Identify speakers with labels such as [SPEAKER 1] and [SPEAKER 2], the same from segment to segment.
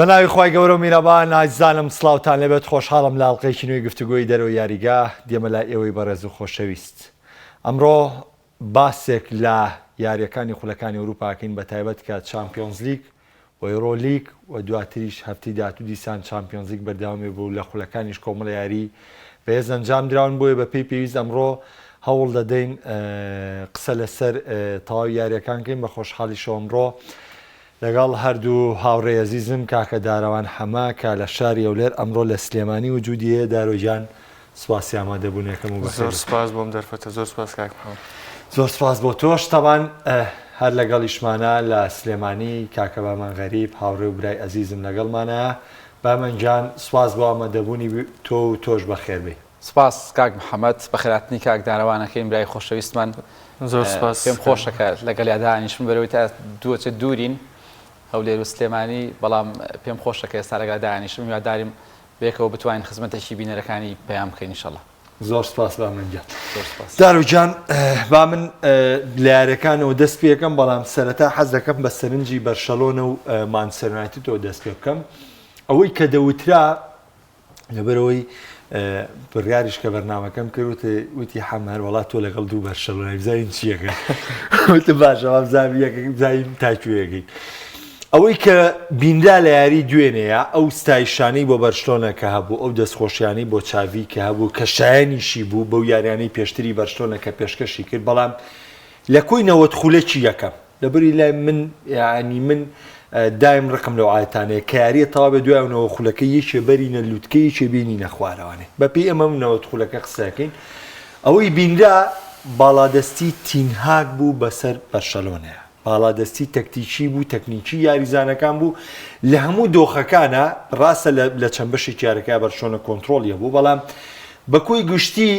[SPEAKER 1] بەناوی خی گەورە و میرەبان نازانم سڵاوتان لەبێت خۆشحاڵم لە ئەڵلقەیەکی نوێی گفتوگۆی دەرەوە یاریگا دیێمە لای ئێوەی بەڕێز و خۆشەویست. ئەمڕۆ باسێک لە یاریەکانی خولەکانی ئەوروپاکەین بە تایبەت کە چامپیۆنز لیگ و یۆرۆ لیگ و دواتریش هەفتەی داهاتوو دیسان چامپیۆنز لیگ بەردەوامێ بوو لە خولەکانیش کۆمەڵ یاری بەهێز ئەنجام دراون بۆیە بە پێی پێویست ئەمڕۆ هەوڵ دەدەین قسە لەسەر تەواوی یاریەکان بکەین بە خۆشحاڵی شەوەمڕۆ لەگەڵ هەردوو هاوڕێ عەزیزم کاکە داڕەوان حەما کە لە شاری ئەولێر ئەمڕۆ لە سلێمانی وجودیە. دارۆجان سوپاسی ئامادەبوونێکم و
[SPEAKER 2] زۆر سپاس بۆم دەرفەتە. زۆر سپاس کاک محەممەد.
[SPEAKER 1] زۆر سپاس بۆ تۆش. تەبان هەر لەگەڵیشمانە لە سلێمانی کاکە بامان غەریب هاوڕێ و برای عەزیزم لەگەڵمانە. بامان سپاس بۆ ئامادەبوونی تۆ و تۆش بەخێر بێ.
[SPEAKER 3] سپاس کاک محەممەد بەخێراتنی کاک داڕەوانەکەیم برای خۆشەویستمان.
[SPEAKER 2] زۆر سپاس.
[SPEAKER 3] پێم خۆشەکە لەگەڵ یادانیشم بەرەوەی تا دووچە دوورین هەولێر و سلێمانی، بەڵام پێم خۆشەکە ئێستا لەگەڵ داهانیشم یادداریم بێکەوە بتوانین خزمەتێکی بینەرەکانی پەیام بکەین ئینشەڵڵا.
[SPEAKER 1] زۆر سپاس بامنجان. داروجان با من لە یاریەکانەوە دەست پێ یەکەم، بەڵام سەرەتا حەز دەکەم بە سەرنجی بەرشەلۆنە و مانچستەر یونایتدەوە دەست پێ بکەم. ئەوەی کە دەوترا لەبەرەوەی بڕیاریش کە بەرنامەکەم کرد وتی حەمەر وڵات تۆ لەگەڵ دوو بەرشەلۆنای بزانین چیەکە وتم باشە بزانین یەکێک بزانین تاکوێیەکەی. ئەوەی کە بینرا لە یاری دوێنەیە ئەو ستایشانەی بۆ بەرشلۆنە کە هەبوو، ئەو دەستخۆشیانەی بۆ چاوی کە هەبوو کە شایەنیشی بوو بەو یاریانەی پێشتری بەرشلۆنە کە پێشکەشی کرد، بەڵام لە کۆی نەوەت خولەکی یەکەم لەبەری لای من یعنی من دایم ڕقم لەو ئاەتانەیە کە یاریە تەوا بە دوایەوە خولەکە یەکێ بەرینە لووتکە یەکێ بینینە خوارەوانێ بەپێی ئەمە نەوەت خولەکە قسەکەین. ئەوەی بینرا باڵادەستی تینهاگ بوو بەسەر بەرشەلۆنەیە، باڵادەستی تەکتیکی بوو، تەکنیکی یاریزانەکان بوو لە هەموو دۆخەکانە. ڕاستە لە چەند بەشێکی یاریەکە بەرشلۆنە کۆنتترۆلیە بوو، بەڵام بەکۆی گشتی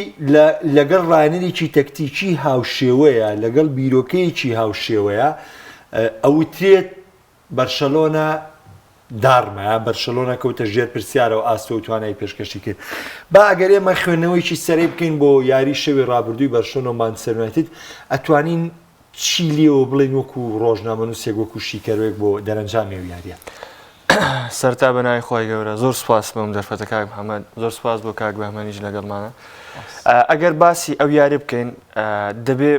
[SPEAKER 1] لەگەڵ ڕایەنێکی تەکتیکی هاوشێوەیە لەگەڵ بیرۆکەیەکی هاوشێوەیە ئەوترێت بەرشەلۆنە دارمە، بەرشەلۆنە کەوتە ژێر پرسیارە و ئاستۆ و توانای پێشکەشی کرد. با ئەگەر ئێمە خوێندنەوەیکی سەرەی بکەین بۆ یاری شەوی ڕابردووی بەرشلۆنە و مانچستەر یونایتد، ئەتوانین چی لێەوە بڵێن وەکو ڕۆژنامەنووسێک وەکو شیکەرێک بۆ دەرەنجامی و یاریە؟
[SPEAKER 2] سەرتا بەناوی خۆی گەورە زۆر سپاس بۆم دەرفەتە کاک محەممەد. زۆر سپاس بۆ کاک بەهمەنیش لەگەڵمانە. ئەگەر باسی ئەو یاری بکەین دەبێ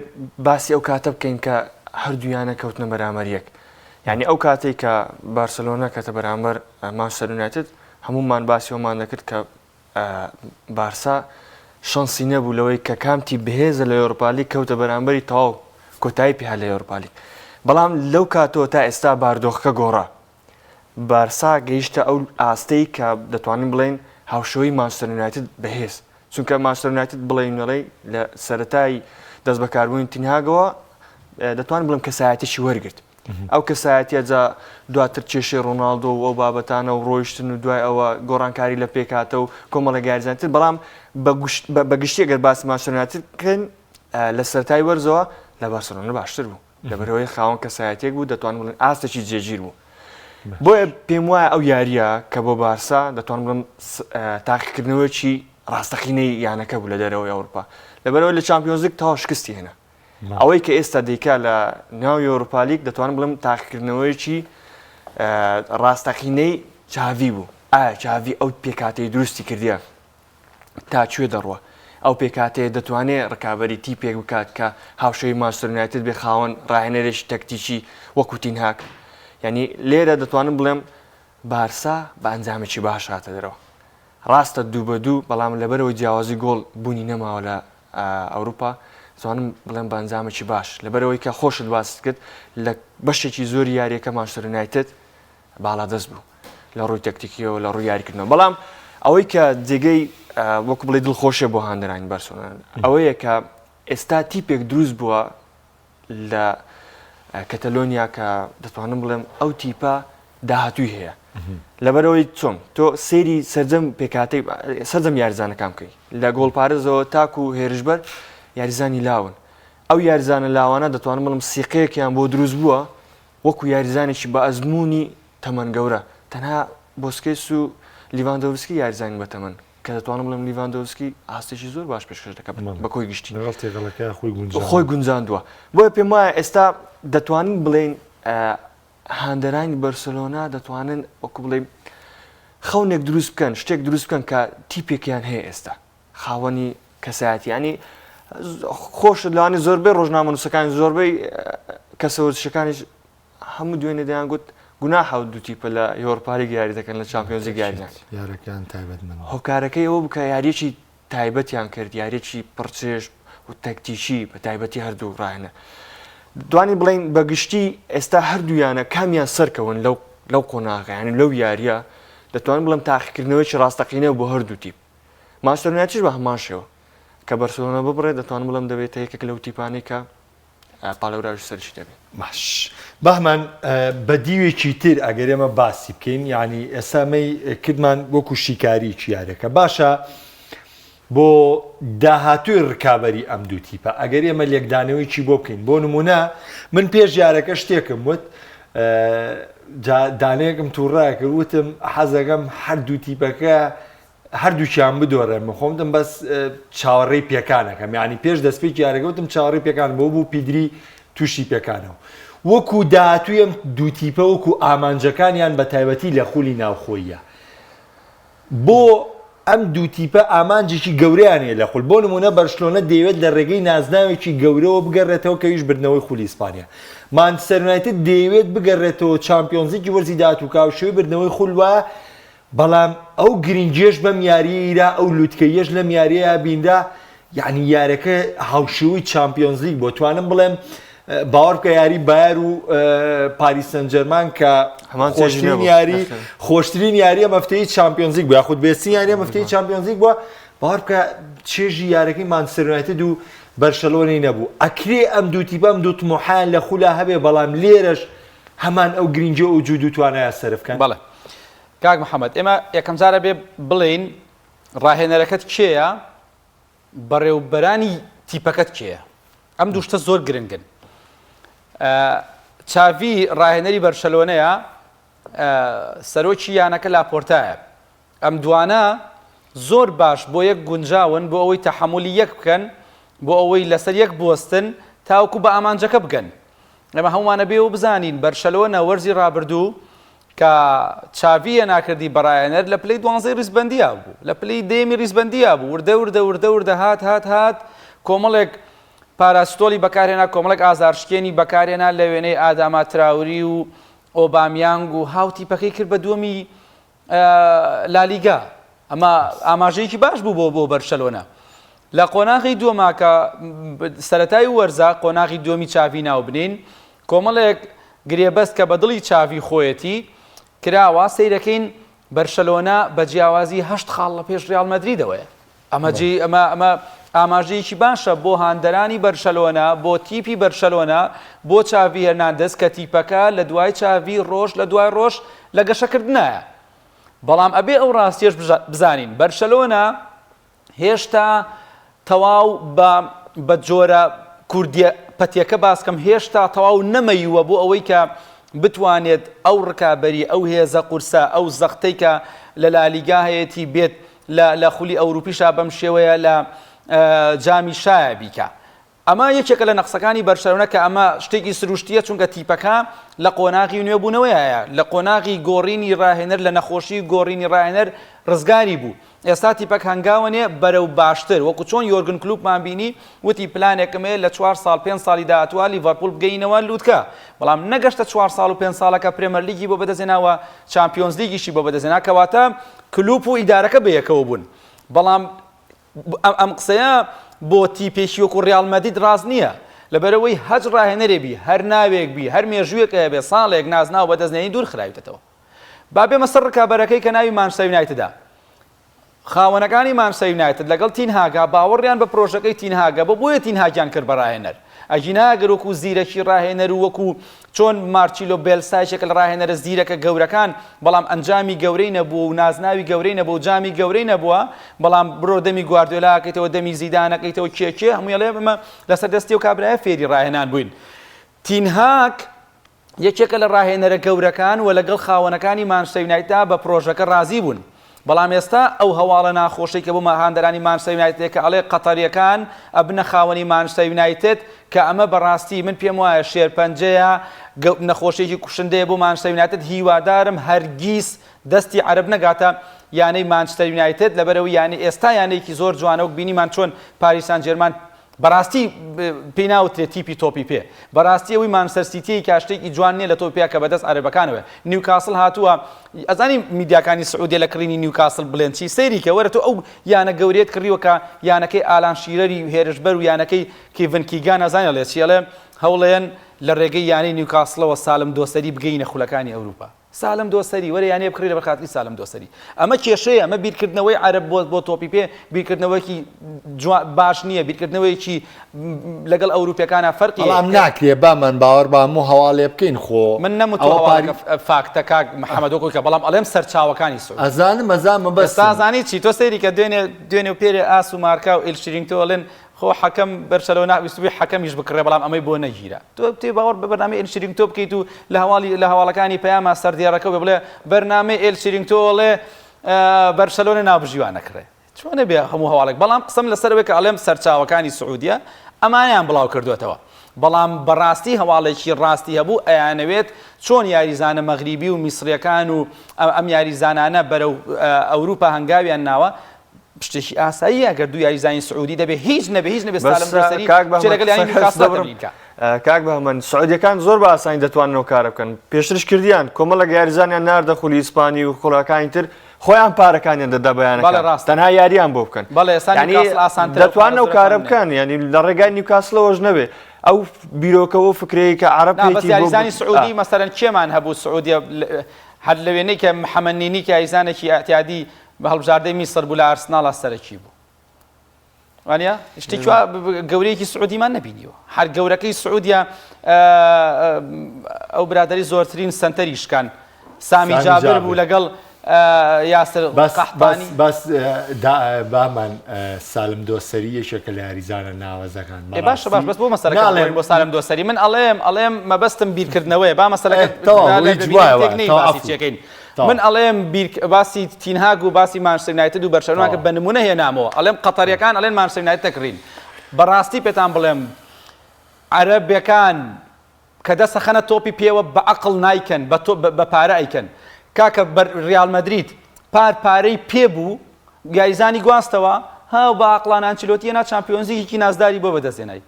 [SPEAKER 2] باسی ئەو کاتە بکەین کە هەردوویانە کەوتنە بەرامبەریەک. یعنی ئەو کاتێک کە بارسەلۆنە کەتە بەرامبەر مانچستەر یونایتد هەمومان باسی ئەومان دەکرد کە بارسا شانسی نەبوو لەوەی کە کامتی بەهێزە لە یۆرۆپا لیگ کەوتە بەرامبەری تەواو کۆتایی پێها لە یۆرۆپا لیگ. بەڵام لەو کاتەوە تا ئێستا باردۆخەکە گۆڕا. بارسا گەیشتە ئەو ئاستەی کە دەتوانین بڵێن هاوشێوەی مانچستەر یونایتد بەهێز، چونکە مانچستەر یونایتد بڵێنەڵێ لە سەرەتای دەست بەکاربوونی تینهاگەوە دەتوانین بڵێم کەسایەتیشی وەرگرت. ئەو کەسایەتیە جا دواتر کێشەی ڕۆناڵدۆ و ئەو بابەتانە و ڕۆیشتن و دوای ئەوە گۆڕانکاری لە پێکاتە و کۆمەڵە یاریزانتر. بەڵام بەگشتی ئەگەر باسی مانچستەر یونایتد بکەین لە سەرەتای وەرزەوە لە بارسەلۆنە باشتر بوو، لەبەرەوەی خاوەن کەسایەتێک بوو دەتوانین بڵێن ئاستێکی جێگیر بوو. بۆیە پێم وایە ئەو یاریە کە بۆ بارسا دەتوانم بڵێم تاقیکردنەوەیکی ڕاستەقینەی یانەکە بوو لە دەرەوەی ئەوروپا، لەبەرەوەی لە چامپیۆنز لیگ تەواو شکستی هێنا. ئەوەی کە ئێستا دەیکا لە ناو یۆرۆپا لیگ دەتوانم بڵێم تاقیکردنەوەیکی ڕاستەقینەی چاوی بوو. ئایا چاوی ئەو پێکاتەی دروستی کردیە تا کوێ دەڕوە؟ ئەو پێکاتەیە دەتوانێت ڕکابەری تیپێک بکات کە هاوشێوی مانچستەر یونایتد بێ خاوەن ڕاهێنەرێکی تەکتیکی وەکو تینهاگ. یعنی لێرە دەتوانم بڵێم بارسا بە ئەنجامێکی باش هاتە دەرەوە. ڕاستە 2-2، بەڵام لەبەرەوەی جیاوازی گۆڵ بوونی نەماوە لە ئەوروپا دەتوانم بڵێم بە ئەنجامێکی باش، لەبەرەوەی کە خۆشت باست کرد لە بەشێکی زۆری یاریەکە مانچستەر یونایتد باڵادەست بوو لە ڕووی تەکتیکیەوە لە ڕووی یاریکردنەوە. بەڵام ئەوەی کە جێگەی وەکو بڵێ دڵخۆشیە بۆ هاندەرانی بەرسەلۆنە ئەوەیە کە ئێستا تیپێک دروست بووە لە کەتەلۆنیا کە دەتوانم بڵێم ئەو تیپە داهاتووی هەیە. لەبەرەوەی چۆن تۆ سێری سەرجەم پێکاتەی سەرجەم یاریزانەکان بکەی لە گۆڵپارێزەوە تاکو و هێرشبەر یاریزانی لاون. ئەو یاریزانە لاوانە دەتوانم بڵم سیقەیەکیان بۆ دروست بووە وەکو یاریزانێکی بە ئەزمموی تەمەن گەورە. تەنها بۆسکێس و لیڤاندۆڤسکی یاریزانی بە تەمەن کە دەتوانم بڵم لیڤاندۆڤسکی ئاستێکی زۆر باش پێشکەش دەکات بەکۆی گشتی خۆی گونجاندووە. بۆیە پێم وایە ئێستا دەتوانین بڵێن هاندەرانی بەرسلۆنا دەتوانن وەکو بڵێ خەونێک دروست بکەن شتێک دروست بکەن کە تیپێکیان هەیە ئێستا خاوەنی کەسایەتی ینی خۆش لەوانی زۆربەی ڕۆژنامەنووسەکانی زۆربەی کەسەوەرزشەکانیش هەموو دوێنێ دەیان گوت گونا حەوت دوو تیپە لە یۆرپاری یاری دەکەن لە چامپیۆنز لیگ یاریان
[SPEAKER 1] یارەکان تایبەتمەند
[SPEAKER 2] هۆکارەکەی ئەوە بکە یاریەکی تایبەتیان کرد یاریەکی پڕچێژ و تەکتیشی بە تایبەتی هەردوو ڕاهێنە دوانی بڵین بەگشتی ئێستا هەردوویانە کامیان سەرکەون لەو قۆناغیانی لەو یاریە دەتوانن بڵم تاقیکردنەوەی ڕاستەقینەوە بۆ هەردوو تیپ مانچستەر یونایتیدش بە هەمان شێوە کە بەرسلۆنا ببڕێت دەتوانم بڵم دەبێت یەکێک لەو تیپانەی کە پاڵەوراژی سەرشی دەبێت
[SPEAKER 1] باش بەهمان بە دیوێکی تر ئەگەر ئێمە باسی بکەین ینی ئێسامەی کردمان وەکو شیکاری یارەکە باشە بۆ داهاتوی ڕکابەری ئەم دوو تیپە ئەگەر ئێمە لێکدانەوەیکی بۆ بکەین بۆ نمونە من پێش یارەکە شتێکم وت دانەیەکم تووڕایەکە وتم حەزەکەم هەردوو تیپەکە هەردووچیان بدۆڕێن خۆم دەم بەس چاوەڕێی پێکانەکەم یعنی پێش دەستپێکی یارەکە وتم چاوەڕێی پێکان بۆ بوو پیدری تووشی پێکانەوە وەکو داهاتوی ئەم دوو تیپە وەکو ئامانجەکانیان بە تایبەتی لە خولی ناوخۆیە بۆ ئەم دوو تیپە ئامانجێکی گەورەیانەیە لە خول بۆ نمونە بەرشلۆنە دەیەوێت لە ڕێگەی نازناوێکی گەورەوە بگەڕێتەوە کە هیچ بردنەوەی خولی ئیسپانیا مانچستەر یونایتد دەیەوێت بگەڕێتەوە چامپیۆنز لیگی وەرزی داهاتووکە و شێوەی بردنەوەی خول وایە بەڵام ئەو گرنگێش بەم یاریەیرا ئەو لوتکەیەش لەم یاریەیە بیندا یعنی یارەکە هاوشێوەی چامپیۆنز لیگ بۆ توانم بڵێم باوەڕ بکە یاری بایر و پاریس سەن جەرمان کە خۆشترین یاریە مەفتەی چامپیۆنز لیگ بووە خود بێستی یاریە مەفتەی چامپیۆنز لیگ بووە باوەڕ بکە چێژی یارەکەی مانچستەر یونایتد و بەرشەلۆنەی نەبوو ئەکرێ ئەم دوو تیپە ئەم دوو تمۆحیان لە خولا هەبێ بەڵام لێرەش هەمان ئەو گرنگە و جود و توانایە سەرف بکەن
[SPEAKER 3] بەڵێ کاک محەممەد ئێمە یەکەم جارە بێ بڵین ڕاهێنەرەکەت کێیە بەڕێوبەرانی تیپەکەت کێیە ئەم دووشتە زۆر گرنگن چاڤی ڕاهێنەری بەرشەلۆنەیە سەرۆکی یانەکە لاپۆرتایە ئەم دوانە زۆر باش بۆ یەک گونجاون بۆ ئەوەی تەحەمولی یەک بکەن بۆ ئەوەی لەسەر یەک بوەستن تاوەکو بە ئامانجەکە بگەن ئەمە هەمووانە بێ و بزانین بەرشەلۆنە وەرزی ڕابردوو کە چاڤیە ناکردی بەڕایەنەر لە پلەی 12 ریزبەندیە بوو لە پلەی دێمی ریزبەندیە بوو وردە هات کۆمەڵێک پاراستۆلی بەکارهێنا کۆمەڵێک ئازارشکێنی بەکارهێنا لە وێنەی ئاداما تراوری و ئۆبامیانگ و هاوتی پەکەی کرد بە دووەمی لالیگا ئەمە ئاماژەیەکی باش بوو بۆ بەرشەلۆنە لە قۆناغی دووەما کە سەرەتای وەرزە قۆناغی دووەمی چاڤی ناو بنین کۆمەڵێک گرێبەست کە بە دڵی چاڤی خۆیەتی کراوە سەیرەکەین بەرشەلۆنە بە جیاوازی 8 خاڵ لە پێش ڕیال مەدریدەوەیە ئەمە ئاماژەیەکی باشە بۆ هاندەرانی بەرشەلۆنە بۆ تیپی بەرشەلۆنە بۆ چاڤی هەرناندەز کە تیپەکە لە دوای چاڤی ڕۆژ لە دوای ڕۆژ لە گەشەکردنایە بەڵام ئەبێ ئەو ڕاستیەش بزانین بەرشەلۆنە هێشتا تەواو بە جۆرە کوردیە پەتیەکە باسکەم هێشتا تەواو نەمەیوە بۆ ئەوەی کە بتوانێت ئەو ڕکابەری ئەو هێزە قورسە ئەو زەختەی کە لە لالیگا هەیەی بێت لە خولی ئەوروپیشا بەم شێوەیە لە جامی شایە بیکە ئەمە یەکێکە لە نەقسەکانی بەرشەلۆنە کە ئەمە شتێکی سروشتیە چونکە تیپەکە لە قۆناغی نوێبوونەوەیە لە قۆناغی گۆڕینی ڕاهێنەر لە نەخۆشی گۆڕینی ڕاهێنەر ڕزگاری بوو ئێستا تیپەک هەنگاوەنێ بەرەو باشتر وەکو چۆن یۆرگن کلوپمان بینی وتی پلانێکمێ لە 4 ساڵ 5 ساڵی داهاتوە لیڤەرپوڵ بگەینەوە لووتکە بەڵام نەگەشتە 4 ساڵ و 5 ساڵەکە پرێمەر لیگی بۆ بەدەزێناوە چامپیۆنز لیگیشی بۆ بەدەزێنا کەواتە کلوپ و ئیدارەکە بەیەکەوە بوون بەڵام ئەم قسەیە بۆ تیپێکی وەکو ڕیال مەدرید ڕاست نییە لەبەرەوەی هەج ڕاهێنەرێ بی هەر ناوێک بی هەر مێژوویەک هەبێ ساڵێک نازناو بەدەستنێنی دوور خراوێتەوە با بێمە سەر ڕکابەرەکەی کە ناوی مانچستەر یونایتدە خاوەنەکانی مانچستەر یونایتد لەگەڵ تینهاگا باوەڕیان بە پرۆژەکەی تینهاگە بۆیە تینهاگیان کرد بە ڕاهێنەر ئەجیناگەر وەکو زیرەکی ڕاهێنەر و وەکو چۆن مارچیلۆ بێلسایشێکە لە ڕاهێنەرە زیرەکە گەورەکان بەڵام ئەنجامی گەورەی نەبوو و نازناوی گەورەی نەبوو و جامی گەورەی نەبووە بەڵام بڕۆ دەمی گواردیۆلاکەیتەوە دەمی زیدانەکەیتەوە کێکێ هەموویڵێ بمە لەسەر دەستی و کابرایە فێری ڕاهێنان بووین تینهاگ یەکێکە لە ڕاهێنەرە گەورەکان و لەگەڵ خاوەنەکانی مانچستەر یونایتد بە پرۆژەکە ڕازی بوون بەڵام ئێستا ئەو هەواڵە ناخۆشی کە بۆ هاندەرانی مانچستەر یونایتد کە ئەڵێ قەتەریەکان ئەبنە خاوەنی مانچستەر یونایتد کە ئەمە بەڕاستی من پێم وایە شێرپەنجەیە نەخۆشیێکی کوشندەیە بۆ مانچستەر یونایتد هیوادارم هەرگیز دەستی عەرب نەگاتە یانەی مانچستەر یونایتد لەبەرەوەی یانی ئێستا یانەیەکی زۆر جوانە و بینیمان چۆن پاریس سان ژێرمان بەڕاستی پێی ناوترێت تیپی تۆپی پێ بەڕاستی ئەوی مانچستەر سیتی کاشتێکی جوان نییە لە تۆپیا کە بەدەست عەرەبەکانەوە نیوکاسل هاتووە ئەزانی میدیاکانی سعودی لە کڕینی نیوکاسل بڵێن چی سەیری کە وەرە تۆ ئەو یانە گەورێت کڕیوە کە یانەکەی ئالان شیرەری هێرشبەر و یانەکەی کیڤن کیگان ئەزانە لێ چیەڵێ هەوڵێن لە ڕێگەی یانەی نیوکاسلەوە سالم دۆسەری بگەینە خولەکانی ئەوروپا سالم دۆسەری وەرە یانەیە بکڕێ بە خاتری سالم دۆسەری ئەمە کێشەیە ئەمە بیرکردنەوەی عەرب بۆ تۆپی پێ بیرکردنەوەیکی باش نییە بیرکردنەوەیکی لەگەڵ ئەوروپیەکانە فەرقی
[SPEAKER 1] بەڵام ناکرێ بامان باوەڕ بە هەموو هەواڵێ بکەین خۆ
[SPEAKER 3] من نەموتوە فاکتە کاک محەممەدۆکۆی کە بەڵام ئەڵێم سەرچاوەکانی سوود
[SPEAKER 1] ئەزانم بەس
[SPEAKER 3] سازانی چی تۆ سەیری کە دوێنێ و پێرێ ئاس و مارکا و ئیلشرینگتۆڵێن خۆ حەکەم بەرشەلۆ ناویستوی حەکەمیش بکڕێ بەڵام ئەمەی بۆ نەگیرە تۆ تێ باوەڕ بە بەرنامەی ئیلشرینگتۆ بکەیت و لە هەواڵەکانی پەیاما سەردیارەکە بڵێ بەرنامەی ئیلشرینگتۆڵێ بەرشەلۆنە ناوبژیوان نەکڕێ چۆنە بێ هەموو هەواڵێک بەڵام قسەم لەسەرەوەی کە ئەڵێم سەرچاوەکانی سعودیە ئەمانیان بڵاو کردوێتەوە بەڵام بەڕاستی هەواڵێکی ڕاستی هەبوو ئەیانەوێت چۆن یاریزانە مەغریبی و میسریەکان و ئەم یاریزانانە بەرەو ئەوروپا هەنگاویان ناوە شتێکی ئاسایی ئەگەر دوو یاریزانی سعودی دەبێ هیچ نەبێ سالم دۆسەری لەگەڵ یانی نیوکاسڵ دەبینکە
[SPEAKER 2] کاک بەهەمەند سعودیەکان زۆر بە ئاسانی دەتواننەوە کارە بکەن پێشترش کردیان کۆمەڵک یاریزانیان ناردە خولی ئیسپانی و خوڵەکانی تر خۆیان پارەکانیان دەدا بەیانەکە تەنها یاریان بۆ بکەن دەتوانەوە کارە بکەن ینی لە ڕێگای نیوکاسڵەوەش نەبێ ئەو بیرۆکەوە فکرەیە کە عەرب
[SPEAKER 3] یاریزانی سعودی مەسەرەن کێمان هەبوو سعودیە هەر لەوێنەی کە محەممەد نینی کە یاریزانێکی ئەتیادی بە هەڵبژاردەی میسر بوو لە ئارسناڵ سەرەکی بوو وانە شتێکی گەورەیەکی سعودیمان نەبینیوە هەر گەورەکەی سعودیە ئەو برادەری زۆرترین سنتەری شکان سامی جابر بوو لەگەڵ یاسر قەحطانی
[SPEAKER 1] بەس بامان سالم دۆسەری یەکێکە لە یاریزانە ناوەزەکان
[SPEAKER 3] باشە باش بەس بۆ مەسەلەکە بۆ سالم دۆسەری من ئەڵێم مەبەستم بیرکردنەوەیە با مەسەلەکەین من ئەڵێم باسی تینهاگ و باسی مانچستەر یونایتد و بەرشەلۆنا کە بە نمونە هێنامەوە ئەڵێم قەتەریەکان ئەڵێن مانچستەر یونایتد دەکڕین بەڕاستی پێتان بڵێم عەرەبیەکان کە دەسەخەنە تۆپی پێوە بە عەقڵ نایکەن بە پارە ئەیکەن کاکە ڕیال مەدرید پارەی پێبوو یاریزانی گواستەوە هاو بە عەقڵان ئانچلۆتی هێنا چامپیۆنزیکی نازداری بۆ بەدەستێنایی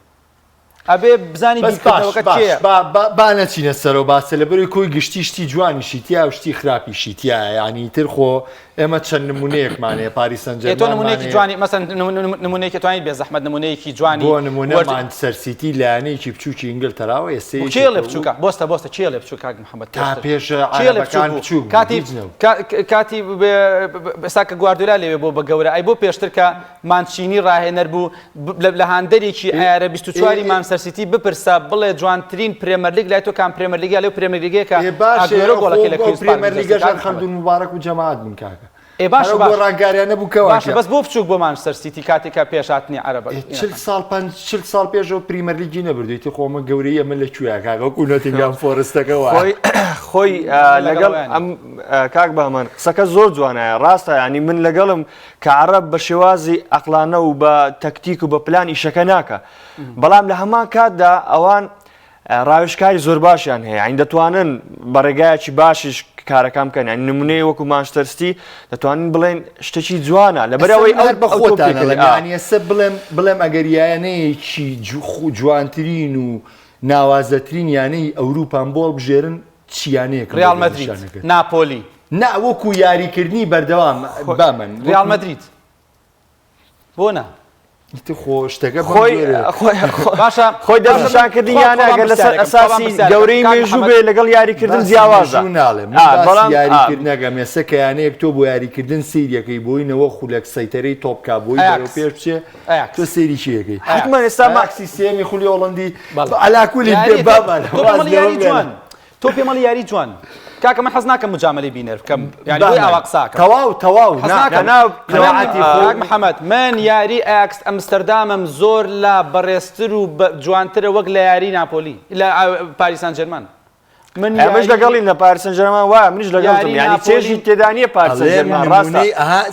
[SPEAKER 3] ئەبێ بزانی بیرکردنەوەکە چییە
[SPEAKER 1] با نەچینە سەرەوە باسە لە بەروی کۆی گشتی شتی جوانیشی تیا و شتی خراپیشی تایە ینی تر خۆ ئێمە چەند نمونەیەکمانەیە پاریس سەن ژێرمان
[SPEAKER 3] تۆ نمونەیەکی جوانی مەسەن نمونەیەکی توانیت بێ زەحمەت نمونەیەکی جوانی
[SPEAKER 1] بۆ نمونە مانچستەر سیتی لایەنێکی بچووکی ئینگلتەراوە ئێستا
[SPEAKER 3] چێڵێ بچووکە بۆستە چێڵێ بچوو کاک محەممەد
[SPEAKER 1] تا پێش عەرەبەکان بچوو
[SPEAKER 3] کاتی ئێستا کە گواردیۆلا لێوێ بۆ بە گەورە ئەی بۆ پێشتر کە مانچینی ڕاهێنەر بوو لە هاندەرێکی ئایارە 24 مانچستەر سیتی بپرسە بڵێ جوانترین پرێمەر لیگ لای تۆ کام پرێمەر لیگا لەو پرێمەر لیگەیە ئاگۆرە گۆڵەکەی لە
[SPEAKER 1] پرێمەر لیگەژان خەمدون مبارەک و جەماعەت بن کاکە
[SPEAKER 3] باش
[SPEAKER 1] ڕاگاریانە بووکەوە
[SPEAKER 3] بەس بۆ بچووک بۆ مانچستەر سیتی کاتێکا پێشاتنی عەرەبە
[SPEAKER 1] 40 ساڵ پێشەوە پریمەر لیگی نەبردویتی خۆمە گەورەی ئەمە لەکوێیە کاکە نۆتینگهام فۆرستەکەەوە
[SPEAKER 2] خۆی لەگەڵ ئەم کاک بەهەمەند قسەکە زۆر جوانایە ڕاستە ینی من لەگەڵم کە عەرەب بە شێوازی عەقلانە و بە تەکتیک و بە پلان ئیشەکە ناکە بەڵام لە هەمان کاتدا ئەوان ڕاوێژکاری زۆر باشیان هەیە ئەین دەتوانن بە ڕێگایەکی باشیش کارەکان بکەن ینی نمونەیە وەکو مانچستەر سیتی دەتوانن بڵێن شتێکی جوانە لەبەرەوەی ئەو
[SPEAKER 1] بە خۆتانیەسە بڵێم ئەگەر یانەیەکی جوانترین و ناوازەترین یانەی ئەوروپان بۆڵ بژێرن چیانەیە
[SPEAKER 3] ریال مەدرید ناپۆلی
[SPEAKER 1] نا وەکو یاریکردنی بەردەوام بامن
[SPEAKER 3] ریال مەدرید بۆ نا
[SPEAKER 1] خۆ شتەکە
[SPEAKER 3] خۆی
[SPEAKER 2] دەستنیشانکردنی یانە ئەگەر لەسەر ئەساسی گەورەی مێژوو بێ لەگەڵ یاریکردن جیاوازە
[SPEAKER 1] ناڵێم یاریکردنەکە مێسە کە یانەیەک تۆ بۆ یاریکردن سیریەکەی بۆینەوە خولەک سەیتەرەی تۆپکا بۆی بەرەو پێش بچێ تۆ سێری چیەکەی
[SPEAKER 2] حتمما ئێستا
[SPEAKER 1] ماکسی سێمی خولی هۆڵەندی عەلاکولی بابان
[SPEAKER 3] تۆ پێمەڵی یاری جوان کاکە من حەز ناکەم مجاملەی بینەر بکەم یعنی بۆی ئاوا قساکەم
[SPEAKER 1] تەواو
[SPEAKER 3] محەممەد من یاری ئاکس ئەمستەردامم زۆر لە بەڕێزتر و جوانترە وەک لە یاری ناپۆلی لە پاریس سان ژێرمان
[SPEAKER 2] منیش لەگەڵی لە پاریس سەن ژەرمان وایە منیش لەگەڵتم یعنی چێژی تێدا نییە پاریس سەن ژەرمان ڕاستە